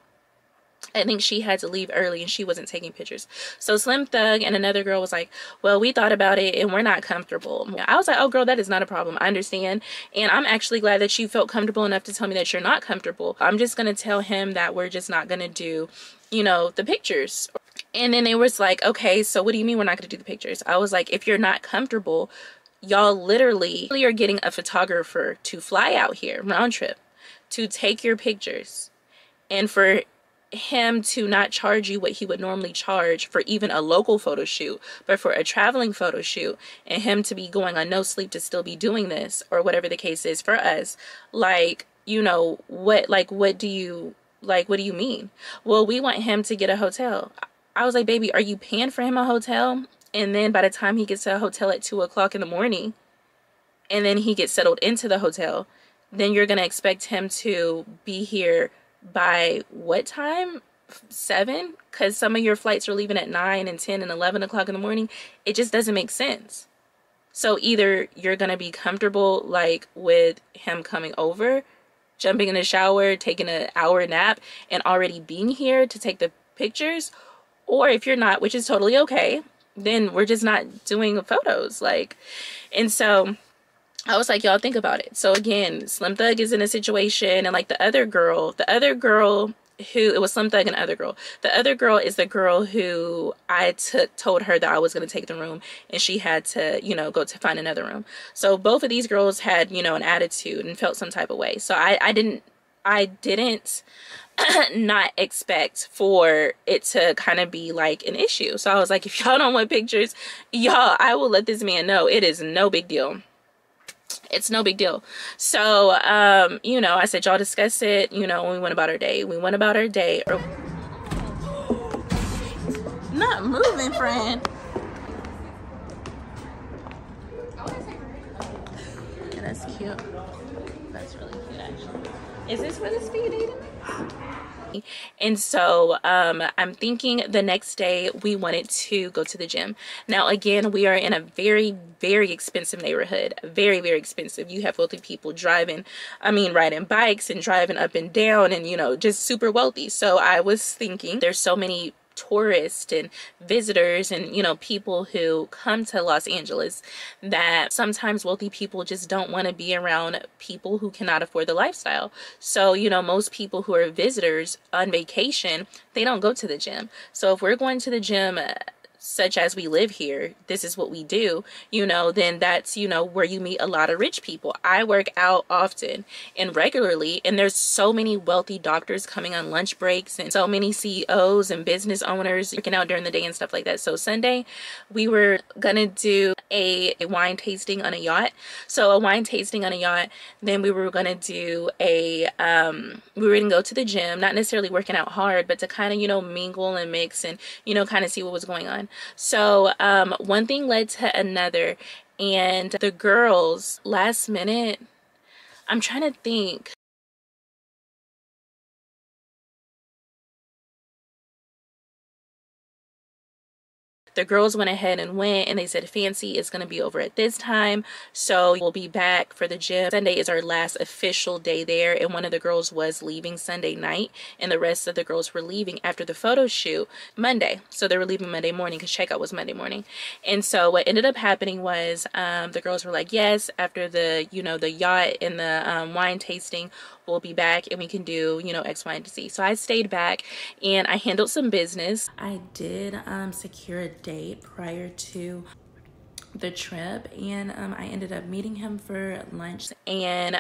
I think she had to leave early and she wasn't taking pictures. So Slim Thug and another girl was like, well, we thought about it and we're not comfortable. I was like, oh girl, that is not a problem. I understand. And I'm actually glad that you felt comfortable enough to tell me that you're not comfortable. I'm just going to tell him that we're just not going to do, you know, the pictures. And then they was like, okay, so what do you mean we're not going to do the pictures? I was like, if you're not comfortable, y'all literally are getting a photographer to fly out here, round trip, to take your pictures. And for him to not charge you what he would normally charge for even a local photo shoot, but for a traveling photo shoot, and him to be going on no sleep to still be doing this, or whatever the case is for us, like, you know, what do you mean? Well, we want him to get a hotel. I was like, baby, are you paying for him a hotel? And then by the time he gets to a hotel at 2 o'clock in the morning, and then he gets settled into the hotel, then you're going to expect him to be here by what time? 7? Because some of your flights are leaving at 9 and 10 and 11 o'clock in the morning. It just doesn't make sense. So either you're gonna be comfortable like with him coming over, jumping in the shower, taking an hour nap, and already being here to take the pictures, or if you're not, which is totally okay, then we're just not doing photos. Like, and so I was like, y'all think about it. So again, Slim Thug is in a situation, and like the other girl who, it was Slim Thug and other girl. The other girl is the girl who I told her that I was going to take the room, and she had to, you know, go to find another room. So both of these girls had, you know, an attitude and felt some type of way. So I didn't not expect for it to kind of be like an issue. So I was like, if y'all don't want pictures, y'all, I will let this man know it is no big deal. It's no big deal. So, you know, I said, y'all discuss it, you know, when we went about our day. We went about our day. Not moving, friend. Yeah, that's cute. That's really cute, actually. Is this for the speed dating? And so I'm thinking the next day we wanted to go to the gym. Now again, we are in a very, very expensive neighborhood. Very, very expensive. You have wealthy people riding bikes and driving up and down, and you know, just super wealthy. So I was thinking, there's so many tourists and visitors and, you know, people who come to Los Angeles that sometimes wealthy people just don't want to be around people who cannot afford the lifestyle. So, you know, most people who are visitors on vacation, they don't go to the gym. So if we're going to the gym, such as we live here, this is what we do, you know, then that's, you know, where you meet a lot of rich people. I work out often and regularly, and there's so many wealthy doctors coming on lunch breaks, and so many CEOs and business owners working out during the day and stuff like that. So Sunday we were gonna do a wine tasting on a yacht. So a wine tasting on a yacht, then we were gonna do we were gonna go to the gym, not necessarily working out hard, but to kind of, you know, mingle and mix and, you know, kind of see what was going on. So one thing led to another, and the girls last minute, I'm trying to think. The girls went ahead and went, and they said Fancy is going to be over at this time, so we'll be back for the gym. Sunday is our last official day there, and one of the girls was leaving Sunday night, and the rest of the girls were leaving after the photo shoot Monday. So they were leaving Monday morning because checkout was Monday morning. And so what ended up happening was the girls were like, yes, after the, you know, the yacht and the wine tasting, we'll be back and we can do, you know, X, Y, and Z. So I stayed back and I handled some business. I did secure a date prior to the trip, and I ended up meeting him for lunch, and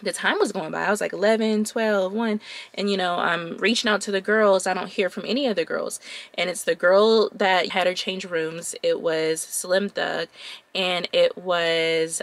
the time was going by. I was like 11, 12, 1, and you know, I'm reaching out to the girls. I don't hear from any of the girls, and it's the girl that had her change rooms. It was Slim Thug, and it was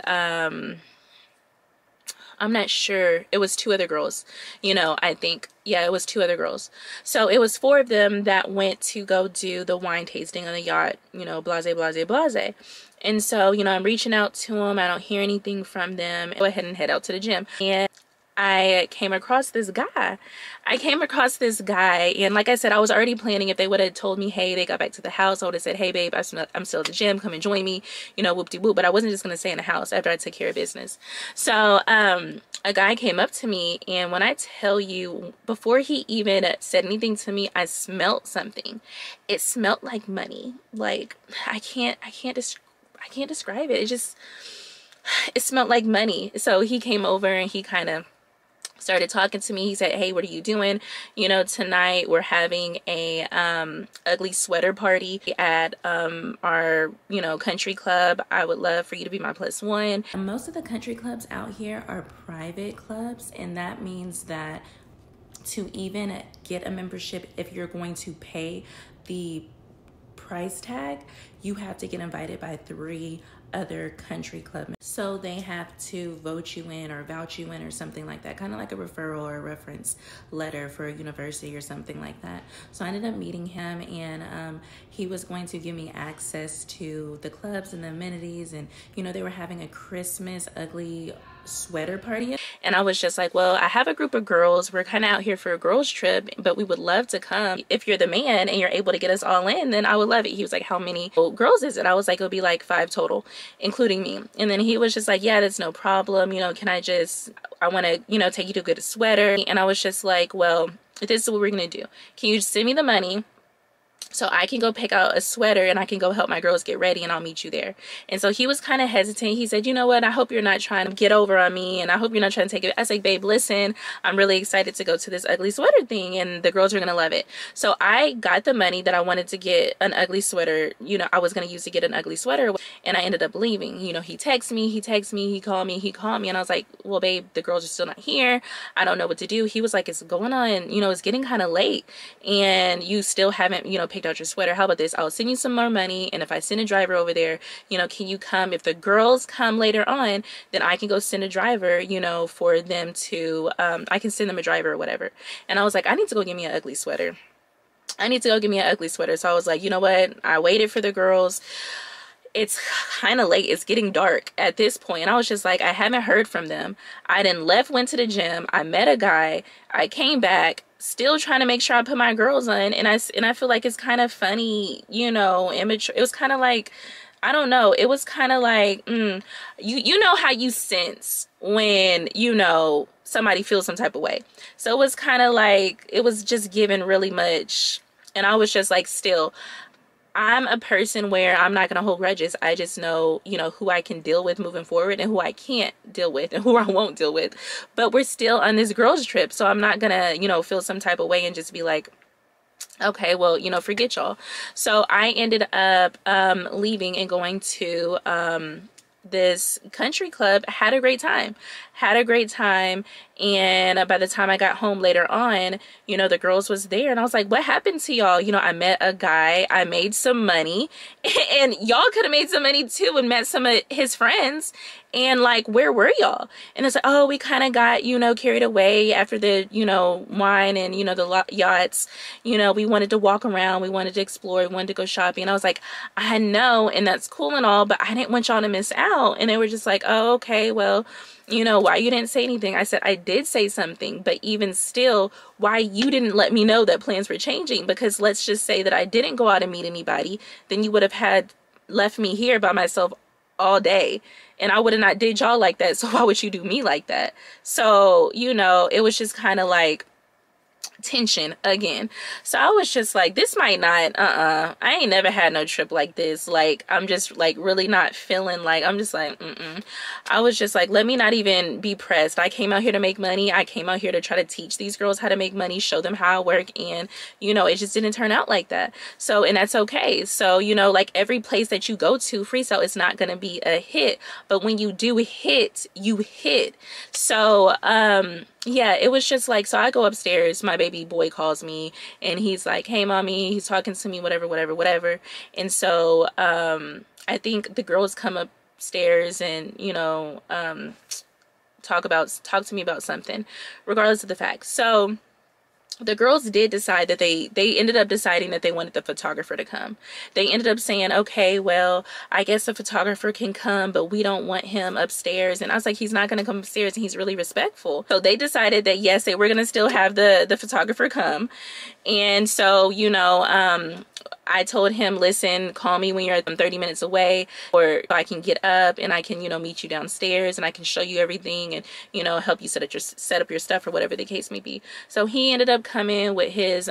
I'm not sure. It was 2 other girls, you know, I think. Yeah, it was 2 other girls. So it was 4 of them that went to go do the wine tasting on the yacht, you know, blase, blase, blase. And so, you know, I'm reaching out to them. I don't hear anything from them. Go ahead and head out to the gym. And I came across this guy. And like I said, I was already planning. If they would have told me, hey, they got back to the house, I would have said, hey babe, I'm still at the gym, come and join me, you know, whoop-de-whoop. But I wasn't just gonna stay in the house after I took care of business. So a guy came up to me, and when I tell you, before he even said anything to me, I smelt something. It smelled like money. Like I can't describe it. It smelled like money. So he came over and he kind of started talking to me. He said, hey, what are you doing? You know, tonight we're having a ugly sweater party at our, you know, country club. I would love for you to be my +1. Most of the country clubs out here are private clubs, and that means that to even get a membership, if you're going to pay the price tag, you have to get invited by 3 other country club members. So they have to vote you in or vouch you in or something like that, kind of like a referral or a reference letter for a university or something like that. So I ended up meeting him, and he was going to give me access to the clubs and the amenities, and you know, they were having a Christmas ugly sweater party. And I was just like, well, I have a group of girls, we're kind of out here for a girls trip, but we would love to come. If you're the man and you're able to get us all in, then I would love it. He was like, how many girls is it? I was like, it'll be like 5 total, including me. And then he was just like, yeah, that's no problem, you know, I want to, you know, take you to get a sweater. And I was just like, well, this is what we're gonna do. Can you send me the money so I can go pick out a sweater and I can go help my girls get ready, and I'll meet you there? And so he was kind of hesitant. He said, you know what, I hope you're not trying to get over on me, and I hope you're not trying to take it. I was like, babe, listen, I'm really excited to go to this ugly sweater thing, and the girls are gonna love it. So I got the money that I wanted to get an ugly sweater, you know, I was gonna use to get an ugly sweater, and I ended up leaving. You know, he texted me, he called me, and I was like, well, babe, the girls are still not here, I don't know what to do. He was like, it's going on, you know, it's getting kind of late, and you still haven't, you know, picked out your sweater. How about this? I'll send you some more money, and if I send a driver over there, you know, can you come? If the girls come later on, then I can go send a driver, you know, for them to I can send them a driver or whatever. And I was like, I need to go get me an ugly sweater. So I was like, you know what, I waited for the girls. It's kind of late, it's getting dark at this point, and I was just like, I haven't heard from them. I then went to the gym, I met a guy, I came back, still trying to make sure I put my girls on, and I feel like it's kind of funny, you know, immature. It was kind of like, I don't know, it was kind of like, you know how you sense when, you know, somebody feels some type of way. So it was kind of like, it was just given really much, and I was just like, still, I'm a person where I'm not going to hold grudges. I just know, you know, who I can deal with moving forward and who I can't deal with and who I won't deal with. But we're still on this girls trip, so I'm not going to, you know, feel some type of way and just be like, okay, well, you know, forget y'all. So I ended up leaving and going to this country club. Had a great time, and by the time I got home later on, you know, the girls was there, and I was like, what happened to y'all? You know, I met a guy, I made some money, and y'all could have made some money too and met some of his friends, and like, where were y'all? And it's like, oh, we kind of got, you know, carried away after the, you know, wine and, you know, the yachts. You know, we wanted to walk around, we wanted to explore, we wanted to go shopping. And I was like, I know, and that's cool and all, but I didn't want y'all to miss out. And they were just like, oh, okay, well, you know, why you didn't say anything? I said, I did say something, but even still, why you didn't let me know that plans were changing? Because let's just say that I didn't go out and meet anybody, then you would have had left me here by myself all day, and I would have not did y'all like that. So why would you do me like that? So, you know, it was just kind of like tension again. So I was just like, this might not, I ain't never had no trip like this. Like, I'm just like really not feeling like, I'm just like, I was just like, let me not even be pressed. I came out here to make money. I came out here to try to teach these girls how to make money, show them how I work, and, you know, it just didn't turn out like that. So, and that's okay. So, you know, like every place that you go to, freestyle is not going to be a hit, but when you do hit, you hit. So, yeah, it was just like, so I go upstairs, my baby boy calls me, and he's like, hey mommy, he's talking to me, whatever. And so I think the girls come upstairs and, you know, talk to me about something, regardless of the fact. So the girls did decide that they ended up deciding that they wanted the photographer to come. They ended up saying, okay, well, I guess the photographer can come, but we don't want him upstairs. And I was like, he's not going to come upstairs, and he's really respectful. So they decided that, yes, they were going to still have the photographer come. And so, you know, I told him, listen, call me when you're 30 minutes away, or I can get up and I can, you know, meet you downstairs and I can show you everything and, you know, help you set up your stuff or whatever the case may be. So he ended up coming with his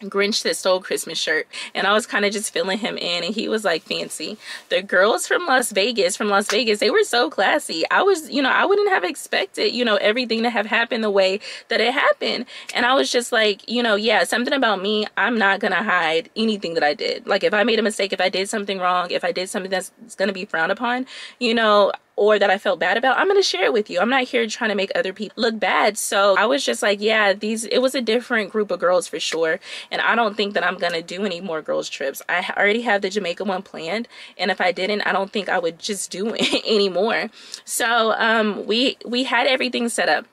Grinch that Stole Christmas shirt, and I was kind of just filling him in, and he was like fancy. The girls from Las Vegas, they were so classy. I was, you know, I wouldn't have expected, you know, everything to have happened the way that it happened. And I was just like, you know, yeah, something about me, I'm not gonna hide anything that I did. Like, if I made a mistake, if I did something wrong, if I did something that's gonna be frowned upon, you know, or that I felt bad about, I'm going to share it with you. I'm not here trying to make other people look bad. So I was just like, yeah, it was a different group of girls for sure. And I don't think that I'm going to do any more girls trips. I already have the Jamaica one planned. And if I didn't, I don't think I would just do it anymore. So we had everything set up.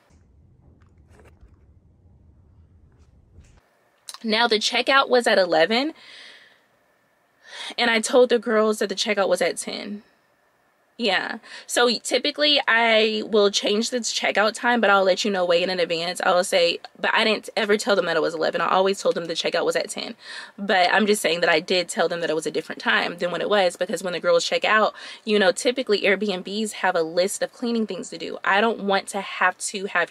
Now the checkout was at 11. And I told the girls that the checkout was at 10. Yeah. So typically I will change the checkout time, but I'll let you know way in advance. I will say, but I didn't ever tell them that it was 11. I always told them the checkout was at 10. But I'm just saying that I did tell them that it was a different time than when it was, because when the girls check out, you know, typically Airbnbs have a list of cleaning things to do. I don't want to have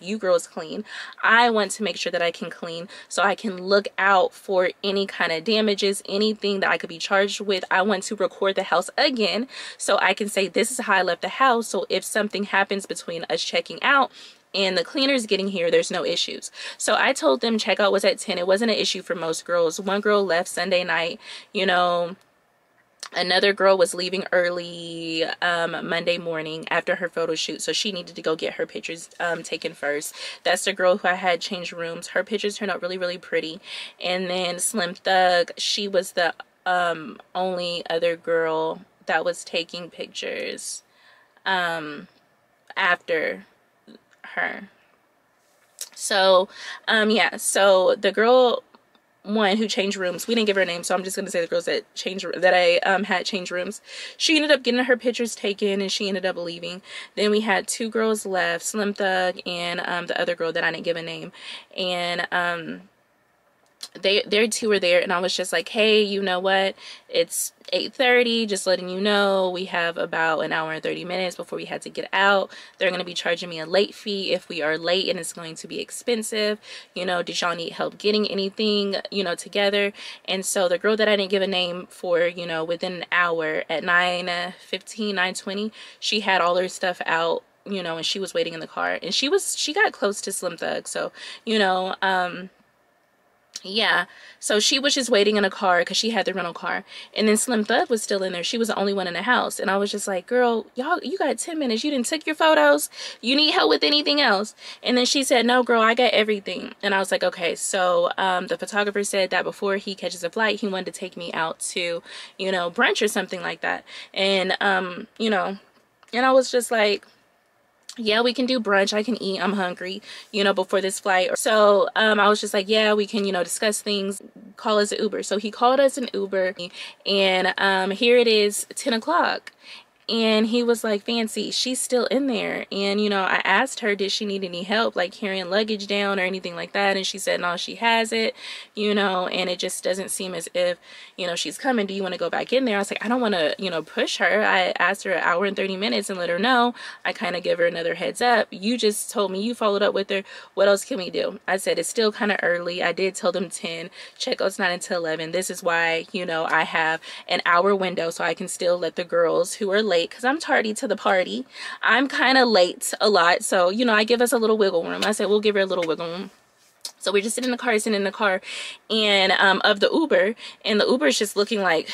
you girls clean. I want to make sure that I can clean so I can look out for any kind of damages, anything that I could be charged with. I want to record the house again so I can say this is how I left the house, so if something happens between us checking out and the cleaners getting here, there's no issues. So I told them checkout was at 10. It wasn't an issue for most girls. One girl left Sunday night, you know. Another girl was leaving early Monday morning after her photo shoot, so she needed to go get her pictures taken first. That's the girl who I had changed rooms. Her pictures turned out really, really pretty. And then Slim Thug, she was the only other girl that was taking pictures after her. So yeah, so the girl one who changed rooms, we didn't give her a name, so I'm just gonna say the girls that I had changed rooms, she ended up getting her pictures taken and she ended up leaving. Then we had two girls left, Slim Thug and the other girl that I didn't give a name, and their two were there, and I was just like, hey, you know what, it's 8:30, just letting you know we have about an hour and 30 minutes before we had to get out. They're going to be charging me a late fee if we are late, and it's going to be expensive. You know, did y'all need help getting anything, you know, together? And so the girl that I didn't give a name for, you know, within an hour at 9:15, 9:20, she had all her stuff out, you know, and she was waiting in the car, and she got close to Slim Thug, so, you know, yeah, so she was just waiting in a car because she had the rental car, and then Slim Thug was still in there. She was the only one in the house, and I was just like, girl, you got 10 minutes, you didn't take your photos, you need help with anything else? And then she said, no girl, I got everything. And I was like, okay. So the photographer said that before he catches a flight, he wanted to take me out to, you know, brunch or something like that. And you know, and I was just like, yeah, we can do brunch, I can eat, I'm hungry, you know, before this flight. So I was just like, yeah, we can, you know, discuss things, call us an Uber. So he called us an Uber, and here it is, 10 o'clock. And he was like, Fancy, she's still in there. And, you know, I asked her, did she need any help, like carrying luggage down or anything like that? And she said, no, she has it, you know, and it just doesn't seem as if, you know, she's coming. Do you want to go back in there? I was like, I don't want to, you know, push her. I asked her an hour and 30 minutes and let her know. I kind of give her another heads up. You just told me you followed up with her. What else can we do? I said, it's still kind of early. I did tell them 10. Checkout's not until 11. This is why, you know, I have an hour window so I can still let the girls who are late, because I'm tardy to the party. I'm kind of late a lot, so, you know, I give us a little wiggle room. I said, we'll give her a little wiggle room. So we're just sitting in the car, and of the Uber, and the Uber is just looking like,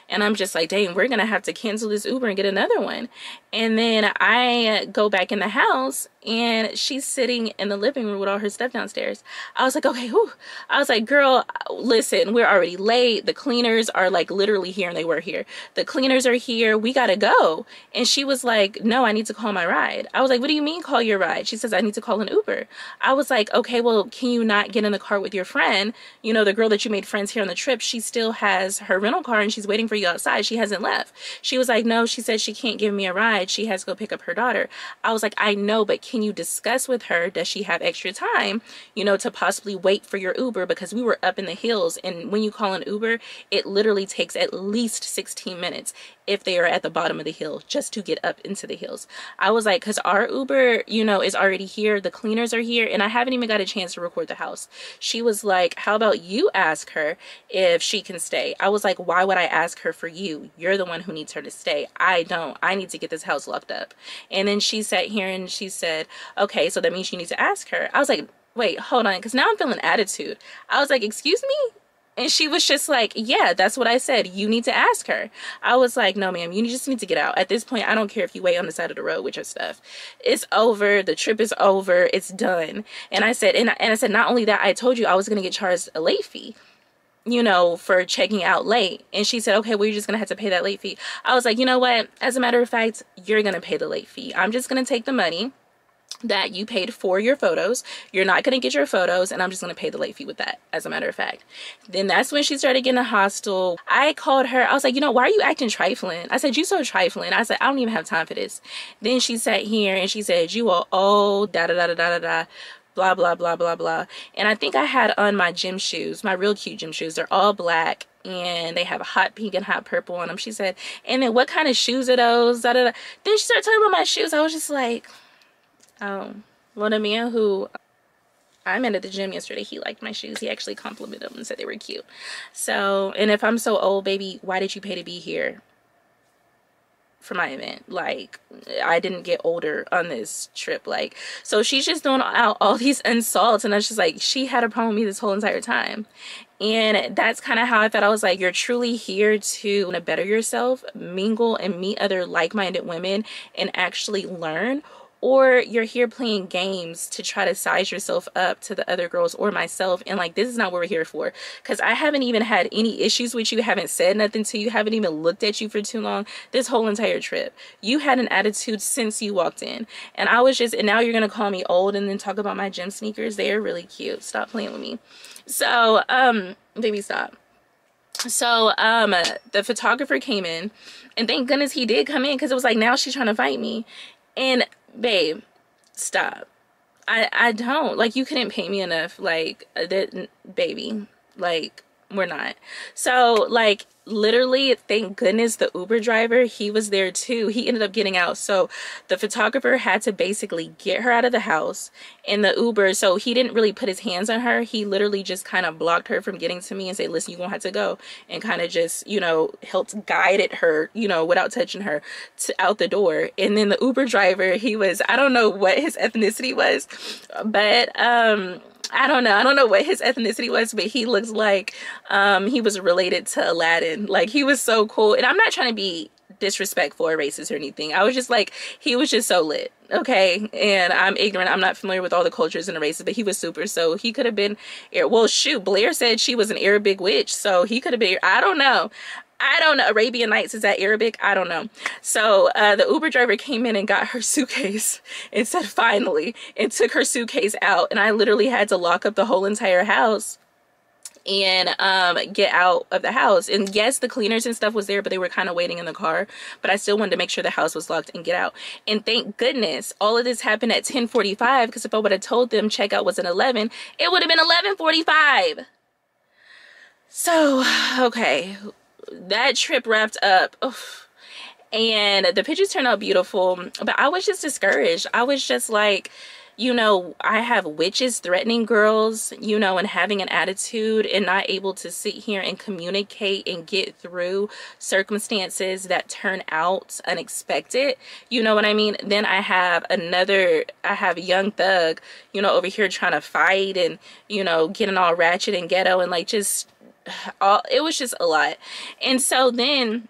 and I'm just like, dang, we're gonna have to cancel this Uber and get another one. And then I go back in the house, and she's sitting in the living room with all her stuff downstairs. I was like, okay, whew. I was like, girl, listen, we're already late. The cleaners are like literally here, and they were here. The cleaners are here. We gotta go. And she was like, no, I need to call my ride. I was like, what do you mean call your ride? She says, I need to call an Uber. I was like, okay, well, can you not get in the car with your friend? You know, the girl that you made friends here on the trip, she still has her rental car, and she's waiting for you outside. She hasn't left. She was like, no, she said she can't give me a ride. She has to go pick up her daughter. I was like, I know, but can you discuss with her, does she have extra time, you know, to possibly wait for your Uber? Because we were up in the hills, and when you call an Uber, it literally takes at least 16 minutes if they are at the bottom of the hill just to get up into the hills. I was like, because our Uber, you know, is already here, the cleaners are here, and I haven't even got a chance to record the house. She was like, how about you ask her if she can stay? I was like, why would I ask her for you? You're the one who needs her to stay. I don't. I need to get this house locked up. And then she sat here and she said, okay, so that means you need to ask her. I was like, wait, hold on, because now I'm feeling attitude. I was like, excuse me? And she was just like, yeah, that's what I said. You need to ask her. I was like, no, ma'am, you just need to get out. At this point, I don't care if you wait on the side of the road with your stuff. It's over. The trip is over. It's done. And I said, and I said, not only that, I told you I was going to get charged a late fee, you know, for checking out late. And she said, okay, well, you're just gonna have to pay that late fee. I was like, you know what, as a matter of fact, you're gonna pay the late fee. I'm just gonna take the money. that you paid for your photos. You're not going to get your photos, and I'm just going to pay the late fee with that, as a matter of fact. Then that's when she started getting hostile. I called her. I was like, you know, why are you acting trifling? I said, you so trifling. I said, I don't even have time for this. Then she sat here and she said, you are old, da da da da da da, blah blah blah blah blah. And I think I had on my gym shoes, my real cute gym shoes. They're all black and they have a hot pink and hot purple on them. She said, and then what kind of shoes are those? Da, da, da. Then she started talking about my shoes. I was just like, oh, well, the man who I met at the gym yesterday, he liked my shoes. He actually complimented them and said they were cute. So, and if I'm so old, baby, why did you pay to be here for my event? Like, I didn't get older on this trip. Like, so she's just throwing out all these insults, and I was just like, she had a problem with me this whole entire time. And that's kind of how I felt. I was like, you're truly here to better yourself, mingle and meet other like-minded women and actually learn, or you're here playing games to try to size yourself up to the other girls or myself. And like, this is not what we're here for, because I haven't even had any issues with you, haven't said nothing to you, haven't even looked at you for too long this whole entire trip. You had an attitude since you walked in, and I was just, and now you're gonna call me old and then talk about my gym sneakers. They are really cute. Stop playing with me. So baby, stop. So the photographer came in, and thank goodness he did come in, because it was like, now she's trying to fight me. And babe, stop. I don't, like, you couldn't pay me enough, like, that, baby, like, we're not. So, like, literally, thank goodness the Uber driver, he was there too. He ended up getting out. So the photographer had to basically get her out of the house, and the Uber, so he didn't really put his hands on her. He literally just kind of blocked her from getting to me and say, listen, you're gonna have to go, and kind of just, you know, helped guided her, you know, without touching her, to out the door. And then the Uber driver, he was, I don't know what his ethnicity was, but I don't know what his ethnicity was, but he looks like he was related to Aladdin. Like, he was so cool. And I'm not trying to be disrespectful or racist or anything. I was just like, he was just so lit, okay? And I'm ignorant. I'm not familiar with all the cultures and the races, but he was super. So he could have been, well, shoot, Blair said she was an Arabic witch, so he could have been, I don't know. Arabian Nights, is that Arabic? I don't know. So the Uber driver came in and got her suitcase and said, finally, and took her suitcase out. And I literally had to lock up the whole entire house and get out of the house. And yes, the cleaners and stuff was there, but they were kind of waiting in the car. But I still wanted to make sure the house was locked and get out. And thank goodness all of this happened at 10:45, because if I would have told them checkout was at 11, it would have been 11:45. So, okay. That trip wrapped up. Oof. And the pictures turned out beautiful, but I was just discouraged. I was just like, you know, I have witches threatening girls, you know, and having an attitude and not able to sit here and communicate and get through circumstances that turn out unexpected. You know what I mean? Then I have Young Thug, you know, over here trying to fight and, you know, getting all ratchet and ghetto and like just it was just a lot. And so then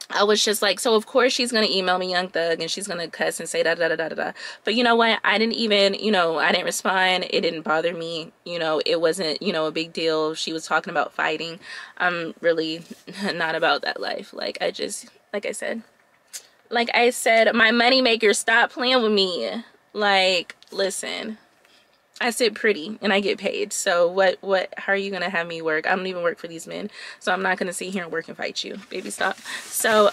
I was just like, so of course she's gonna email me Young Thug and she's gonna cuss and say da da da da da. But you know what? I didn't even, you know, I didn't respond. It didn't bother me. You know, it wasn't, you know, a big deal. She was talking about fighting. I'm really not about that life. Like, I just, like I said, my money maker, stop playing with me. Like, listen, I sit pretty and I get paid. So how are you gonna have me work? I don't even work for these men, so I'm not gonna sit here and work and fight you. Baby, stop. So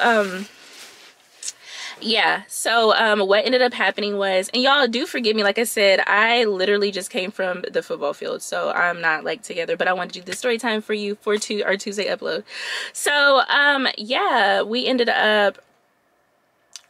yeah, so what ended up happening was, and y'all do forgive me, like I said, I literally just came from the football field, so I'm not like together, but I want to do the story time for you for our Tuesday upload. So yeah, we ended up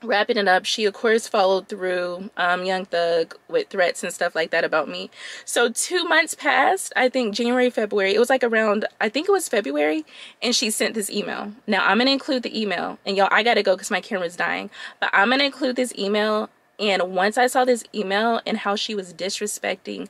wrapping it up. She of course followed through, Young Thug, with threats and stuff like that about me. So 2 months passed, I think January, February, it was like around, I think it was February, and she sent this email. Now I'm gonna include the email, and y'all, I gotta go because my camera's dying, but I'm gonna include this email. And once I saw this email and how she was disrespecting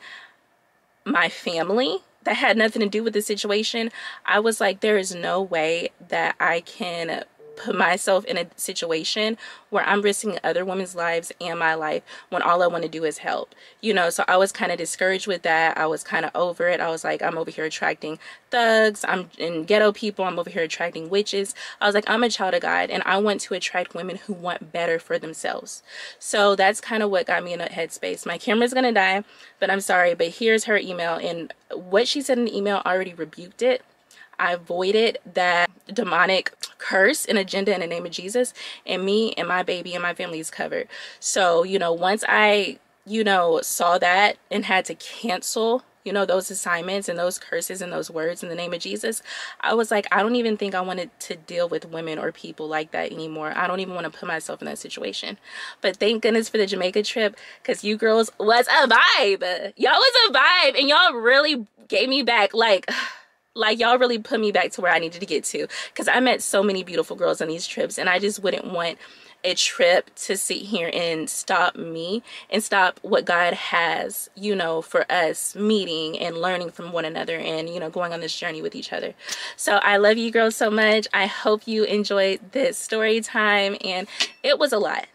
my family that had nothing to do with the situation, I was like, there is no way that I can put myself in a situation where I'm risking other women's lives and my life when all I want to do is help, you know. So I was kind of discouraged with that. I was kind of over it. I was like, I'm over here attracting thugs, I'm in ghetto people, I'm over here attracting witches. I was like, I'm a child of God and I want to attract women who want better for themselves. So that's kind of what got me in a headspace. My camera's gonna die, but I'm sorry, but here's her email, and what she said in the email, I already rebuked it. I avoided that demonic curse and agenda in the name of Jesus, and me and my baby and my family is covered. So, you know, once I, you know, saw that and had to cancel, you know, those assignments and those curses and those words in the name of Jesus, I was like, I don't even think I wanted to deal with women or people like that anymore. I don't even want to put myself in that situation. But thank goodness for the Jamaica trip, because you girls was a vibe. Y'all was a vibe, and y'all really gave me back, like y'all really put me back to where I needed to get to, because I met so many beautiful girls on these trips, and I just wouldn't want a trip to sit here and stop me and stop what God has, you know, for us meeting and learning from one another and, you know, going on this journey with each other. So I love you girls so much. I hope you enjoyed this story time, and it was a lot.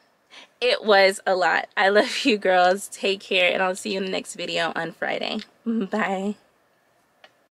It was a lot. I love you girls. Take care, and I'll see you in the next video on Friday. Bye.